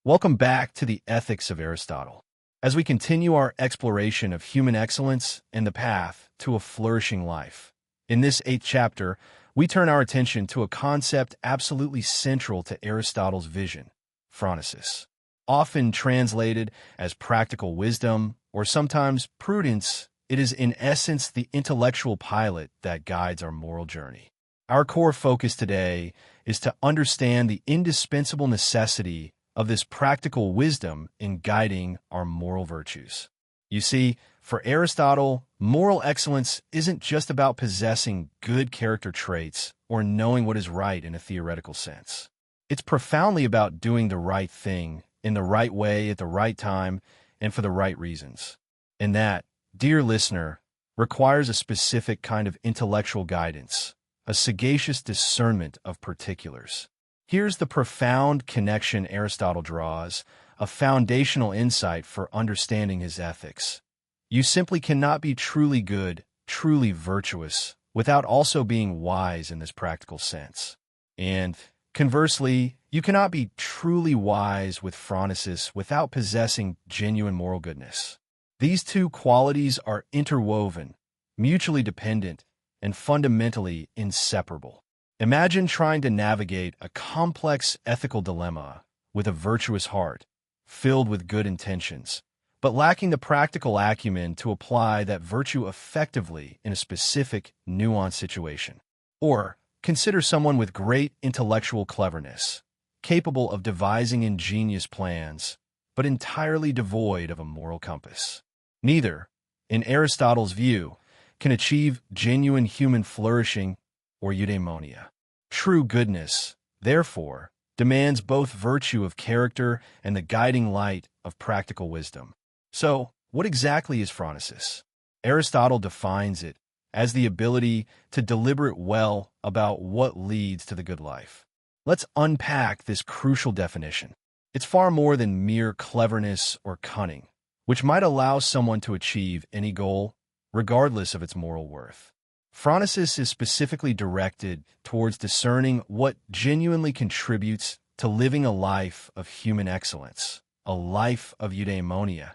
Welcome back to the Ethics of Aristotle. As we continue our exploration of human excellence and the path to a flourishing life, in this 8th chapter, we turn our attention to a concept absolutely central to Aristotle's vision, phronesis. Often translated as practical wisdom or sometimes prudence, it is in essence the intellectual pilot that guides our moral journey. Our core focus today is to understand the indispensable necessity of this practical wisdom in guiding our moral virtues. You see, for Aristotle, moral excellence isn't just about possessing good character traits or knowing what is right in a theoretical sense. It's profoundly about doing the right thing in the right way at the right time and for the right reasons. And that, dear listener, requires a specific kind of intellectual guidance, a sagacious discernment of particulars. Here's the profound connection Aristotle draws, a foundational insight for understanding his ethics. You simply cannot be truly good, truly virtuous, without also being wise in this practical sense. And, conversely, you cannot be truly wise with phronesis without possessing genuine moral goodness. These two qualities are interwoven, mutually dependent, and fundamentally inseparable. Imagine trying to navigate a complex ethical dilemma with a virtuous heart, filled with good intentions, but lacking the practical acumen to apply that virtue effectively in a specific, nuanced situation. Or, consider someone with great intellectual cleverness, capable of devising ingenious plans, but entirely devoid of a moral compass. Neither, in Aristotle's view, can achieve genuine human flourishing or eudaimonia. True goodness, therefore, demands both virtue of character and the guiding light of practical wisdom. So, what exactly is phronesis? Aristotle defines it as the ability to deliberate well about what leads to the good life. Let's unpack this crucial definition. It's far more than mere cleverness or cunning, which might allow someone to achieve any goal, regardless of its moral worth. Phronesis is specifically directed towards discerning what genuinely contributes to living a life of human excellence, a life of eudaimonia,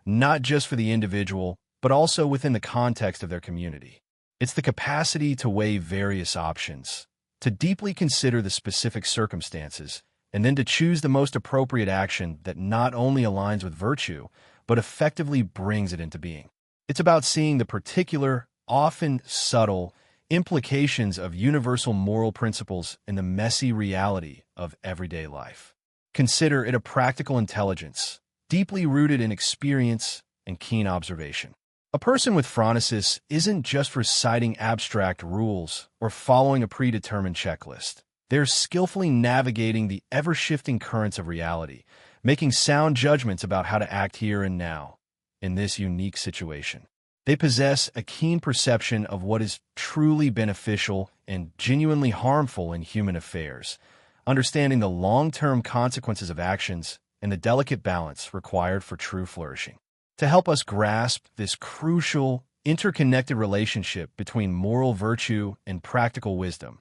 not just for the individual, but also within the context of their community. It's the capacity to weigh various options, to deeply consider the specific circumstances, and then to choose the most appropriate action that not only aligns with virtue, but effectively brings it into being. It's about seeing the particular, often subtle, implications of universal moral principles in the messy reality of everyday life. Consider it a practical intelligence, deeply rooted in experience and keen observation. A person with phronesis isn't just reciting abstract rules or following a predetermined checklist. They're skillfully navigating the ever-shifting currents of reality, making sound judgments about how to act here and now, in this unique situation. They possess a keen perception of what is truly beneficial and genuinely harmful in human affairs, understanding the long-term consequences of actions and the delicate balance required for true flourishing. To help us grasp this crucial, interconnected relationship between moral virtue and practical wisdom,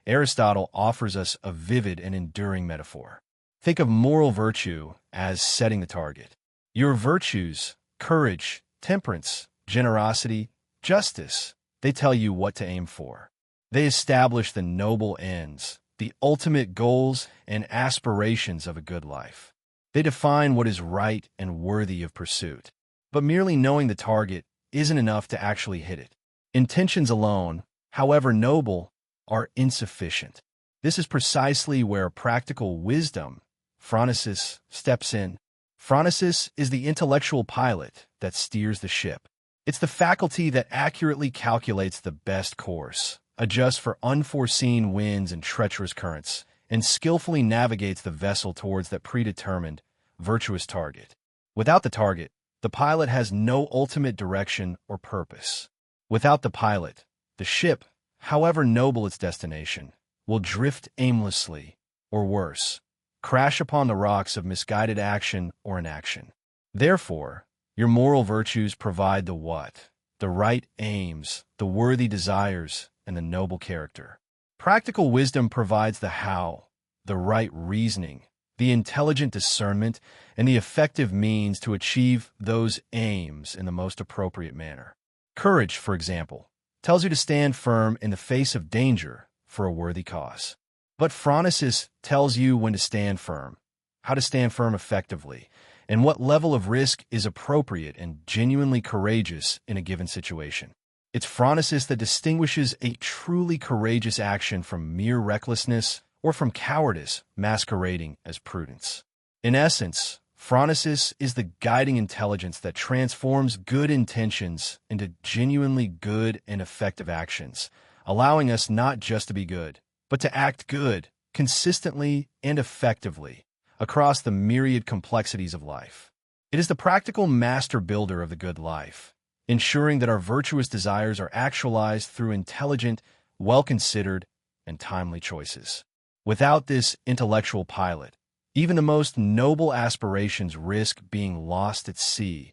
Aristotle offers us a vivid and enduring metaphor. Think of moral virtue as setting the target. Your virtues, courage, temperance, generosity, justice, they tell you what to aim for. They establish the noble ends, the ultimate goals and aspirations of a good life. They define what is right and worthy of pursuit. But merely knowing the target isn't enough to actually hit it. Intentions alone, however noble, are insufficient. This is precisely where practical wisdom, Phronesis, steps in. Phronesis is the intellectual pilot that steers the ship. It's the faculty that accurately calculates the best course, adjusts for unforeseen winds and treacherous currents, and skillfully navigates the vessel towards that predetermined, virtuous target. Without the target, the pilot has no ultimate direction or purpose. Without the pilot, the ship, however noble its destination, will drift aimlessly, or worse, crash upon the rocks of misguided action or inaction. Therefore, your moral virtues provide the what, the right aims, the worthy desires, and the noble character. Practical wisdom provides the how, the right reasoning, the intelligent discernment, and the effective means to achieve those aims in the most appropriate manner. Courage, for example, tells you to stand firm in the face of danger for a worthy cause. But Phronesis tells you when to stand firm, how to stand firm effectively, and what level of risk is appropriate and genuinely courageous in a given situation. It's Phronesis that distinguishes a truly courageous action from mere recklessness or from cowardice masquerading as prudence. In essence, Phronesis is the guiding intelligence that transforms good intentions into genuinely good and effective actions, allowing us not just to be good, but to act good, consistently and effectively, across the myriad complexities of life. It is the practical master builder of the good life, ensuring that our virtuous desires are actualized through intelligent, well-considered, and timely choices. Without this intellectual pilot, even the most noble aspirations risk being lost at sea,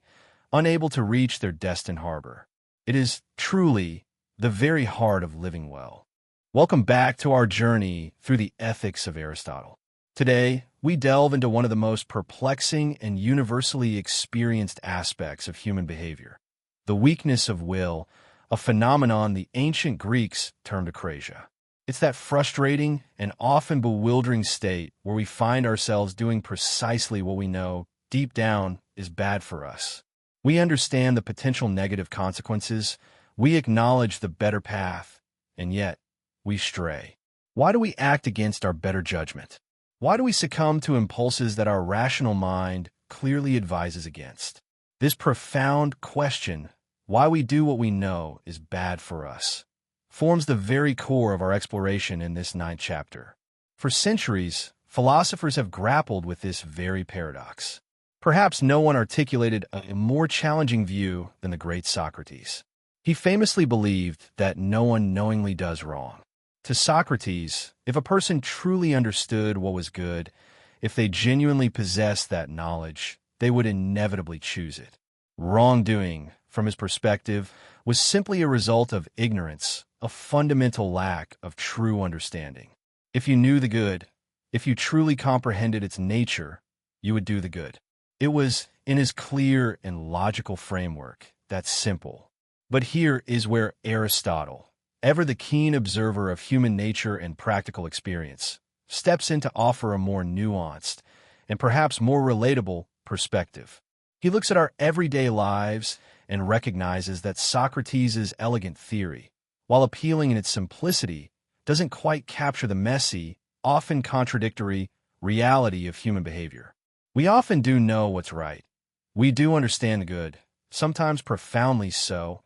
unable to reach their destined harbor. It is truly the very heart of living well. Welcome back to our journey through the Ethics of Aristotle. Today, we delve into one of the most perplexing and universally experienced aspects of human behavior, the weakness of will, a phenomenon the ancient Greeks termed akrasia. It's that frustrating and often bewildering state where we find ourselves doing precisely what we know, deep down, is bad for us. We understand the potential negative consequences, we acknowledge the better path, and yet, we stray. Why do we act against our better judgment? Why do we succumb to impulses that our rational mind clearly advises against? This profound question, why we do what we know is bad for us, forms the very core of our exploration in this 9th chapter. For centuries, philosophers have grappled with this very paradox. Perhaps no one articulated a more challenging view than the great Socrates. He famously believed that no one knowingly does wrong. To Socrates, if a person truly understood what was good, if they genuinely possessed that knowledge, they would inevitably choose it. Wrongdoing, from his perspective, was simply a result of ignorance, a fundamental lack of true understanding. If you knew the good, if you truly comprehended its nature, you would do the good. It was in his clear and logical framework, that simple, But here is where Aristotle, ever the keen observer of human nature and practical experience, steps in to offer a more nuanced and perhaps more relatable perspective. He looks at our everyday lives and recognizes that Socrates' elegant theory, while appealing in its simplicity, doesn't quite capture the messy, often contradictory reality of human behavior. We often do know what's right. We do understand the good, sometimes profoundly so,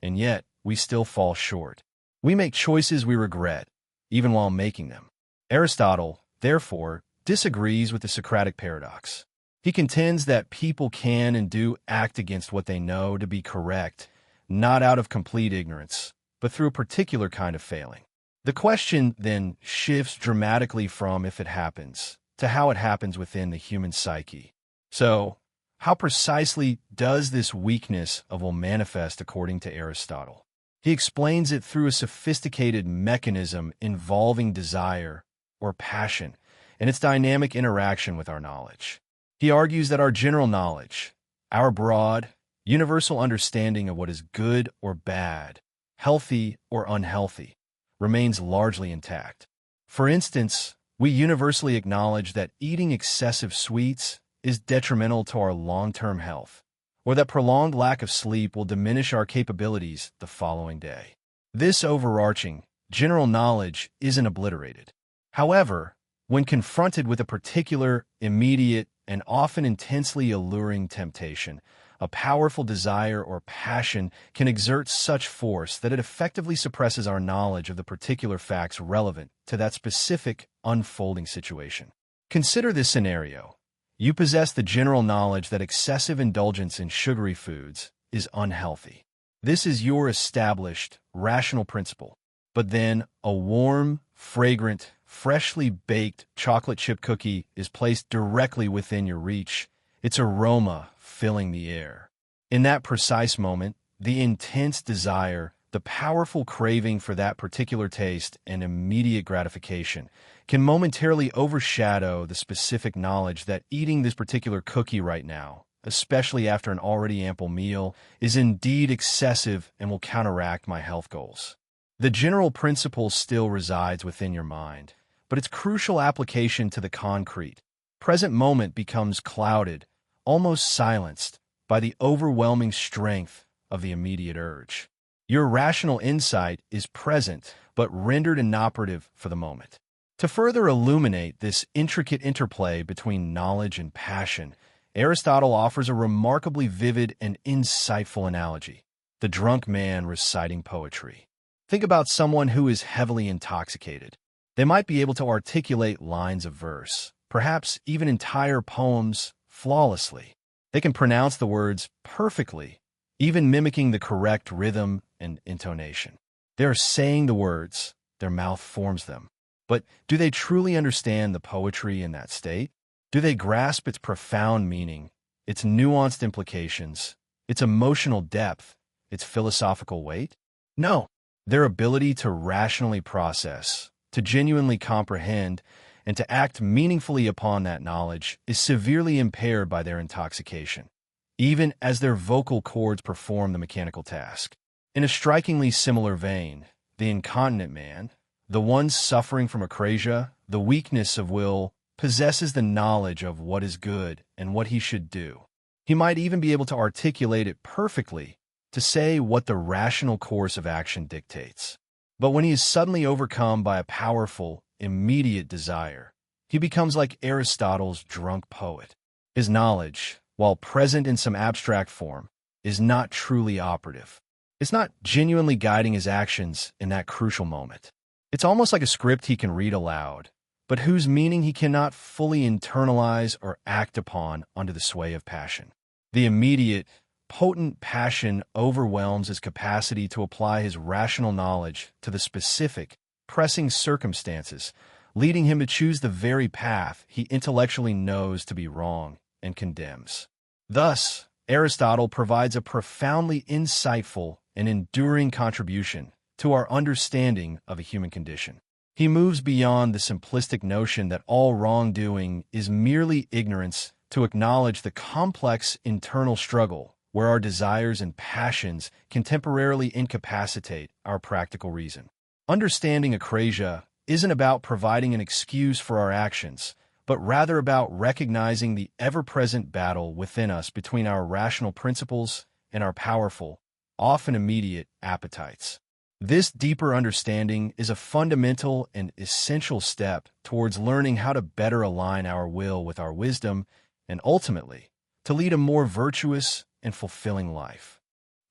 and yet we still fall short. We make choices we regret, even while making them. Aristotle, therefore, disagrees with the Socratic paradox. He contends that people can and do act against what they know to be correct, not out of complete ignorance, but through a particular kind of failing. The question then shifts dramatically from if it happens to how it happens within the human psyche. So, how precisely does this weakness of will manifest according to Aristotle? He explains it through a sophisticated mechanism involving desire or passion and its dynamic interaction with our knowledge. He argues that our general knowledge, our broad, universal understanding of what is good or bad, healthy or unhealthy, remains largely intact. For instance, we universally acknowledge that eating excessive sweets is detrimental to our long-term health, or that prolonged lack of sleep will diminish our capabilities the following day. This overarching, general knowledge isn't obliterated. However, when confronted with a particular, immediate, and often intensely alluring temptation, a powerful desire or passion can exert such force that it effectively suppresses our knowledge of the particular facts relevant to that specific, unfolding situation. Consider this scenario. You possess the general knowledge that excessive indulgence in sugary foods is unhealthy. This is your established, rational principle. But then a warm, fragrant, freshly baked chocolate chip cookie is placed directly within your reach, its aroma filling the air. In that precise moment, the intense desire, the powerful craving for that particular taste and immediate gratification can momentarily overshadow the specific knowledge that eating this particular cookie right now, especially after an already ample meal, is indeed excessive and will counteract my health goals. The general principle still resides within your mind, but its crucial application to the concrete, present moment becomes clouded, almost silenced, by the overwhelming strength of the immediate urge. Your rational insight is present, but rendered inoperative for the moment. To further illuminate this intricate interplay between knowledge and passion, Aristotle offers a remarkably vivid and insightful analogy: the drunk man reciting poetry. Think about someone who is heavily intoxicated. They might be able to articulate lines of verse, perhaps even entire poems, flawlessly. They can pronounce the words perfectly, even mimicking the correct rhythm and intonation. They are saying the words, their mouth forms them. But do they truly understand the poetry in that state? Do they grasp its profound meaning, its nuanced implications, its emotional depth, its philosophical weight? No. Their ability to rationally process, to genuinely comprehend, and to act meaningfully upon that knowledge is severely impaired by their intoxication, even as their vocal cords perform the mechanical task. In a strikingly similar vein, the incontinent man, the one suffering from acrasia, the weakness of will, possesses the knowledge of what is good and what he should do. He might even be able to articulate it perfectly, to say what the rational course of action dictates. But when he is suddenly overcome by a powerful, immediate desire, he becomes like Aristotle's drunk poet. His knowledge, while present in some abstract form, is not truly operative. It's not genuinely guiding his actions in that crucial moment. It's almost like a script he can read aloud, but whose meaning he cannot fully internalize or act upon under the sway of passion. The immediate, potent passion overwhelms his capacity to apply his rational knowledge to the specific, pressing circumstances, leading him to choose the very path he intellectually knows to be wrong and condemns. Thus, Aristotle provides a profoundly insightful and enduring contribution to our understanding of the human condition. He moves beyond the simplistic notion that all wrongdoing is merely ignorance to acknowledge the complex internal struggle where our desires and passions can temporarily incapacitate our practical reason. Understanding akrasia isn't about providing an excuse for our actions, but rather about recognizing the ever-present battle within us between our rational principles and our powerful, often immediate, appetites. This deeper understanding is a fundamental and essential step towards learning how to better align our will with our wisdom and ultimately to lead a more virtuous and fulfilling life.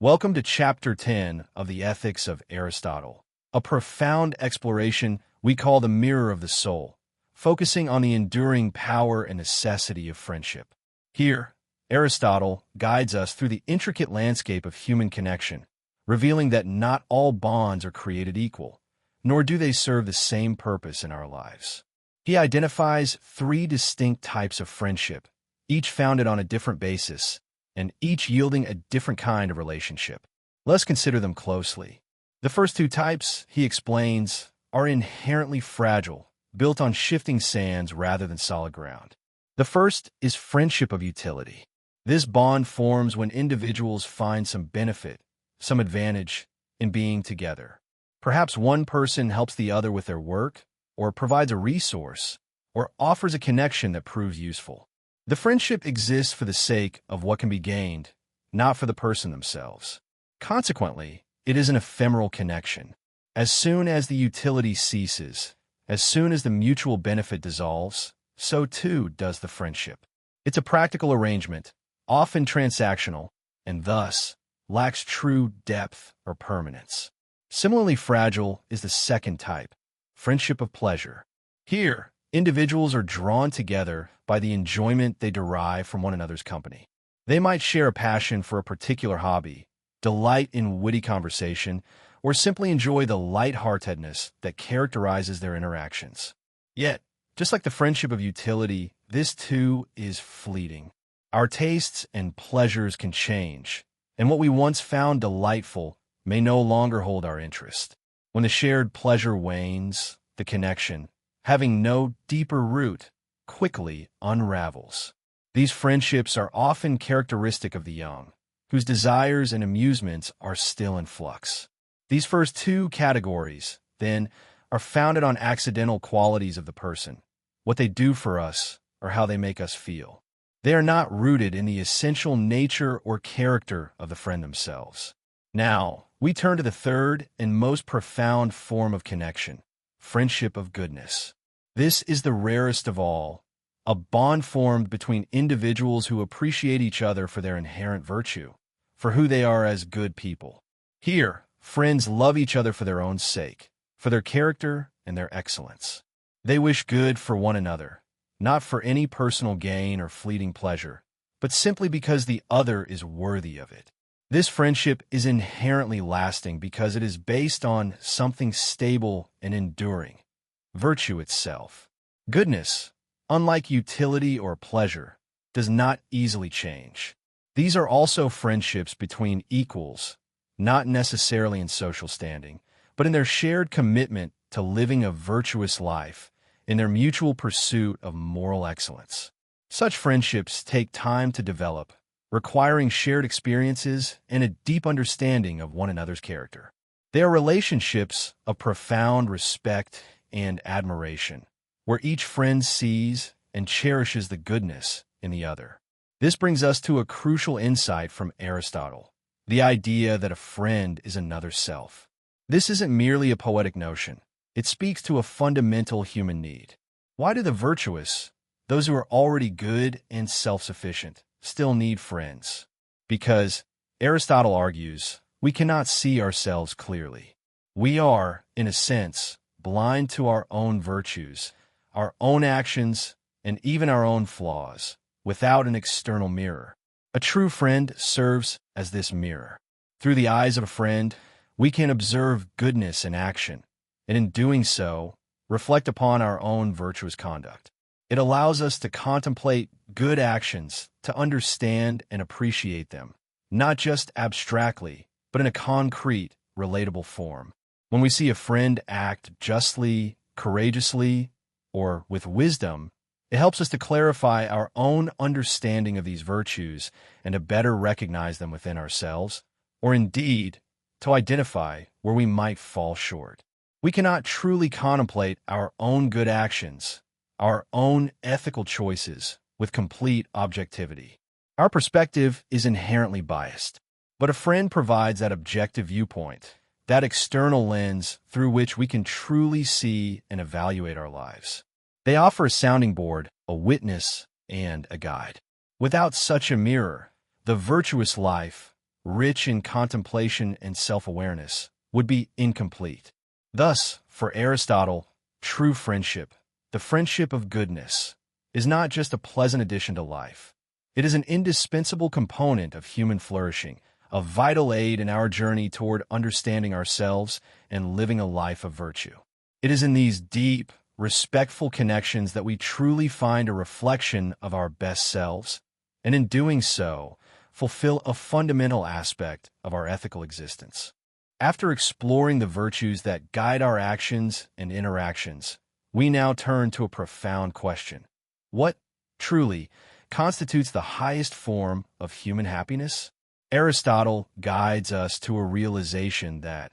Welcome to Chapter 10 of the Ethics of Aristotle, a profound exploration we call the mirror of the soul, focusing on the enduring power and necessity of friendship. Here, Aristotle guides us through the intricate landscape of human connection, revealing that not all bonds are created equal, nor do they serve the same purpose in our lives. He identifies three distinct types of friendship, each founded on a different basis, and each yielding a different kind of relationship. Let's consider them closely. The first two types, he explains, are inherently fragile, built on shifting sands rather than solid ground. The first is friendship of utility. This bond forms when individuals find some benefit, some advantage in being together. Perhaps one person helps the other with their work, or provides a resource, or offers a connection that proves useful. The friendship exists for the sake of what can be gained, not for the person themselves. Consequently, it is an ephemeral connection. As soon as the utility ceases, as soon as the mutual benefit dissolves, so too does the friendship. It's a practical arrangement, often transactional, and thus lacks true depth or permanence. Similarly fragile is the second type, friendship of pleasure. Here, individuals are drawn together by the enjoyment they derive from one another's company. They might share a passion for a particular hobby, delight in witty conversation, or simply enjoy the lightheartedness that characterizes their interactions. Yet, just like the friendship of utility, this too is fleeting. Our tastes and pleasures can change, and what we once found delightful may no longer hold our interest. When the shared pleasure wanes, the connection, having no deeper root, quickly unravels. These friendships are often characteristic of the young, whose desires and amusements are still in flux. These first two categories, then, are founded on accidental qualities of the person, what they do for us or how they make us feel. They are not rooted in the essential nature or character of the friend themselves. Now, we turn to the third and most profound form of connection, friendship of goodness. This is the rarest of all, a bond formed between individuals who appreciate each other for their inherent virtue, for who they are as good people. Here, friends love each other for their own sake, for their character and their excellence. They wish good for one another, not for any personal gain or fleeting pleasure, but simply because the other is worthy of it. This friendship is inherently lasting because it is based on something stable and enduring, virtue itself. Goodness, unlike utility or pleasure, does not easily change. These are also friendships between equals, not necessarily in social standing, but in their shared commitment to living a virtuous life, in their mutual pursuit of moral excellence. Such friendships take time to develop, requiring shared experiences and a deep understanding of one another's character. They are relationships of profound respect and admiration, where each friend sees and cherishes the goodness in the other. This brings us to a crucial insight from Aristotle, the idea that a friend is another self. This isn't merely a poetic notion. It speaks to a fundamental human need. Why do the virtuous, those who are already good and self-sufficient, still need friends? Because, Aristotle argues, we cannot see ourselves clearly. We are, in a sense, blind to our own virtues, our own actions, and even our own flaws, without an external mirror. A true friend serves as this mirror. Through the eyes of a friend, we can observe goodness in action, and in doing so, reflect upon our own virtuous conduct. It allows us to contemplate good actions, to understand and appreciate them, not just abstractly, but in a concrete, relatable form. When we see a friend act justly, courageously, or with wisdom, It helps us to clarify our own understanding of these virtues and to better recognize them within ourselves, or indeed, to identify where we might fall short. We cannot truly contemplate our own good actions, our own ethical choices, with complete objectivity. Our perspective is inherently biased, but a friend provides that objective viewpoint, that external lens through which we can truly see and evaluate our lives. They offer a sounding board, a witness, and a guide. Without such a mirror, the virtuous life, rich in contemplation and self-awareness, would be incomplete. Thus, for Aristotle, true friendship, the friendship of goodness, is not just a pleasant addition to life. It is an indispensable component of human flourishing, a vital aid in our journey toward understanding ourselves and living a life of virtue. It is in these deep, respectful connections that we truly find a reflection of our best selves, and in doing so, fulfill a fundamental aspect of our ethical existence. After exploring the virtues that guide our actions and interactions, we now turn to a profound question. What, truly, constitutes the highest form of human happiness? Aristotle guides us to a realization that,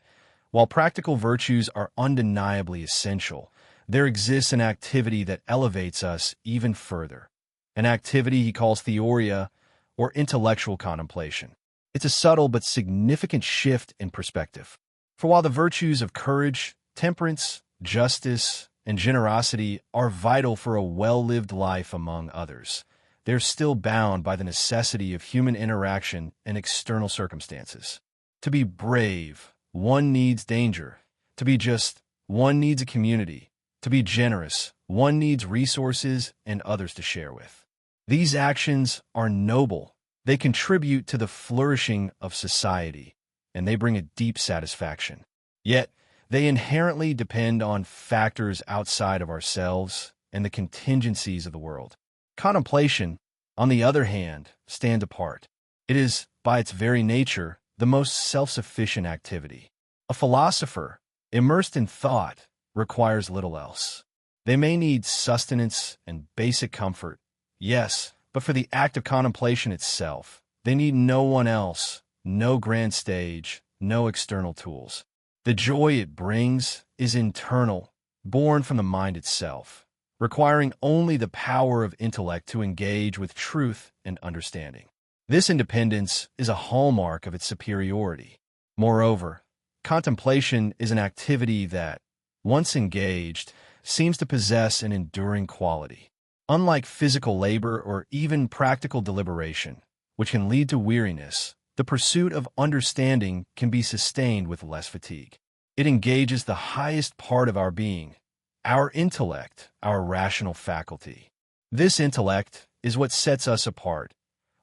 while practical virtues are undeniably essential, there exists an activity that elevates us even further, an activity he calls theoria, or intellectual contemplation. It's a subtle but significant shift in perspective. For while the virtues of courage, temperance, justice, and generosity are vital for a well-lived life among others, they're still bound by the necessity of human interaction and external circumstances. To be brave, one needs danger. To be just, one needs a community. To be generous, one needs resources and others to share with. These actions are noble. They contribute to the flourishing of society, and they bring a deep satisfaction. Yet, they inherently depend on factors outside of ourselves and the contingencies of the world. Contemplation, on the other hand, stands apart. It is, by its very nature, the most self-sufficient activity. A philosopher, immersed in thought, requires little else. They may need sustenance and basic comfort, yes, but for the act of contemplation itself, they need no one else, no grand stage, no external tools. The joy it brings is internal, born from the mind itself, requiring only the power of intellect to engage with truth and understanding. This independence is a hallmark of its superiority. Moreover, contemplation is an activity that, once engaged, seems to possess an enduring quality. Unlike physical labor or even practical deliberation, which can lead to weariness, the pursuit of understanding can be sustained with less fatigue. It engages the highest part of our being, our intellect, our rational faculty. This intellect is what sets us apart,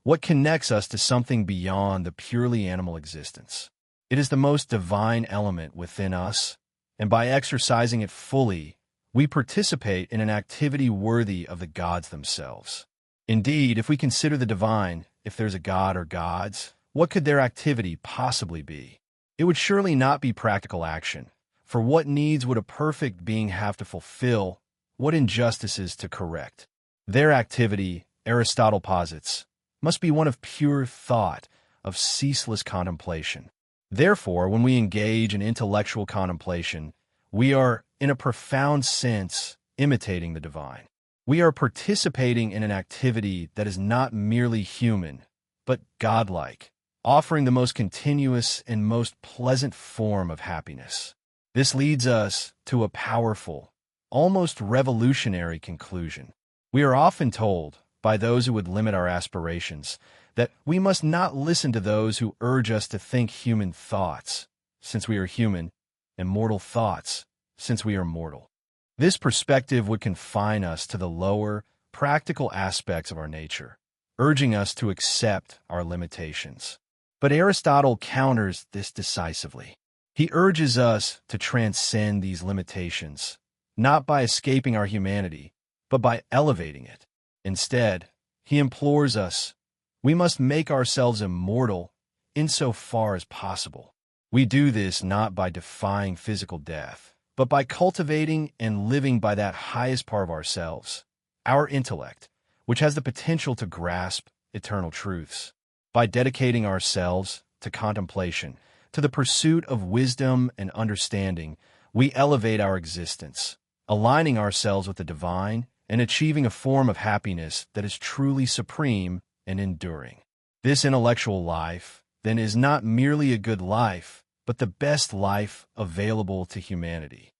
what connects us to something beyond the purely animal existence. It is the most divine element within us, and by exercising it fully, we participate in an activity worthy of the gods themselves. Indeed, if we consider the divine, if there's a god or gods, what could their activity possibly be? It would surely not be practical action, for what needs would a perfect being have to fulfill, what injustices to correct? Their activity, Aristotle posits, must be one of pure thought, of ceaseless contemplation. Therefore, when we engage in intellectual contemplation, we are, in a profound sense, imitating the divine. We are participating in an activity that is not merely human, but godlike, offering the most continuous and most pleasant form of happiness. This leads us to a powerful, almost revolutionary conclusion. We are often told, by those who would limit our aspirations, that we must not listen to those who urge us to think human thoughts, since we are human, and mortal thoughts, since we are mortal. This perspective would confine us to the lower, practical aspects of our nature, urging us to accept our limitations. But Aristotle counters this decisively. He urges us to transcend these limitations, not by escaping our humanity, but by elevating it. Instead, he implores us, we must make ourselves immortal insofar as possible. We do this not by defying physical death, but by cultivating and living by that highest part of ourselves, our intellect, which has the potential to grasp eternal truths. By dedicating ourselves to contemplation, to the pursuit of wisdom and understanding, we elevate our existence, aligning ourselves with the divine and achieving a form of happiness that is truly supreme and enduring. This intellectual life, then, is not merely a good life, but the best life available to humanity.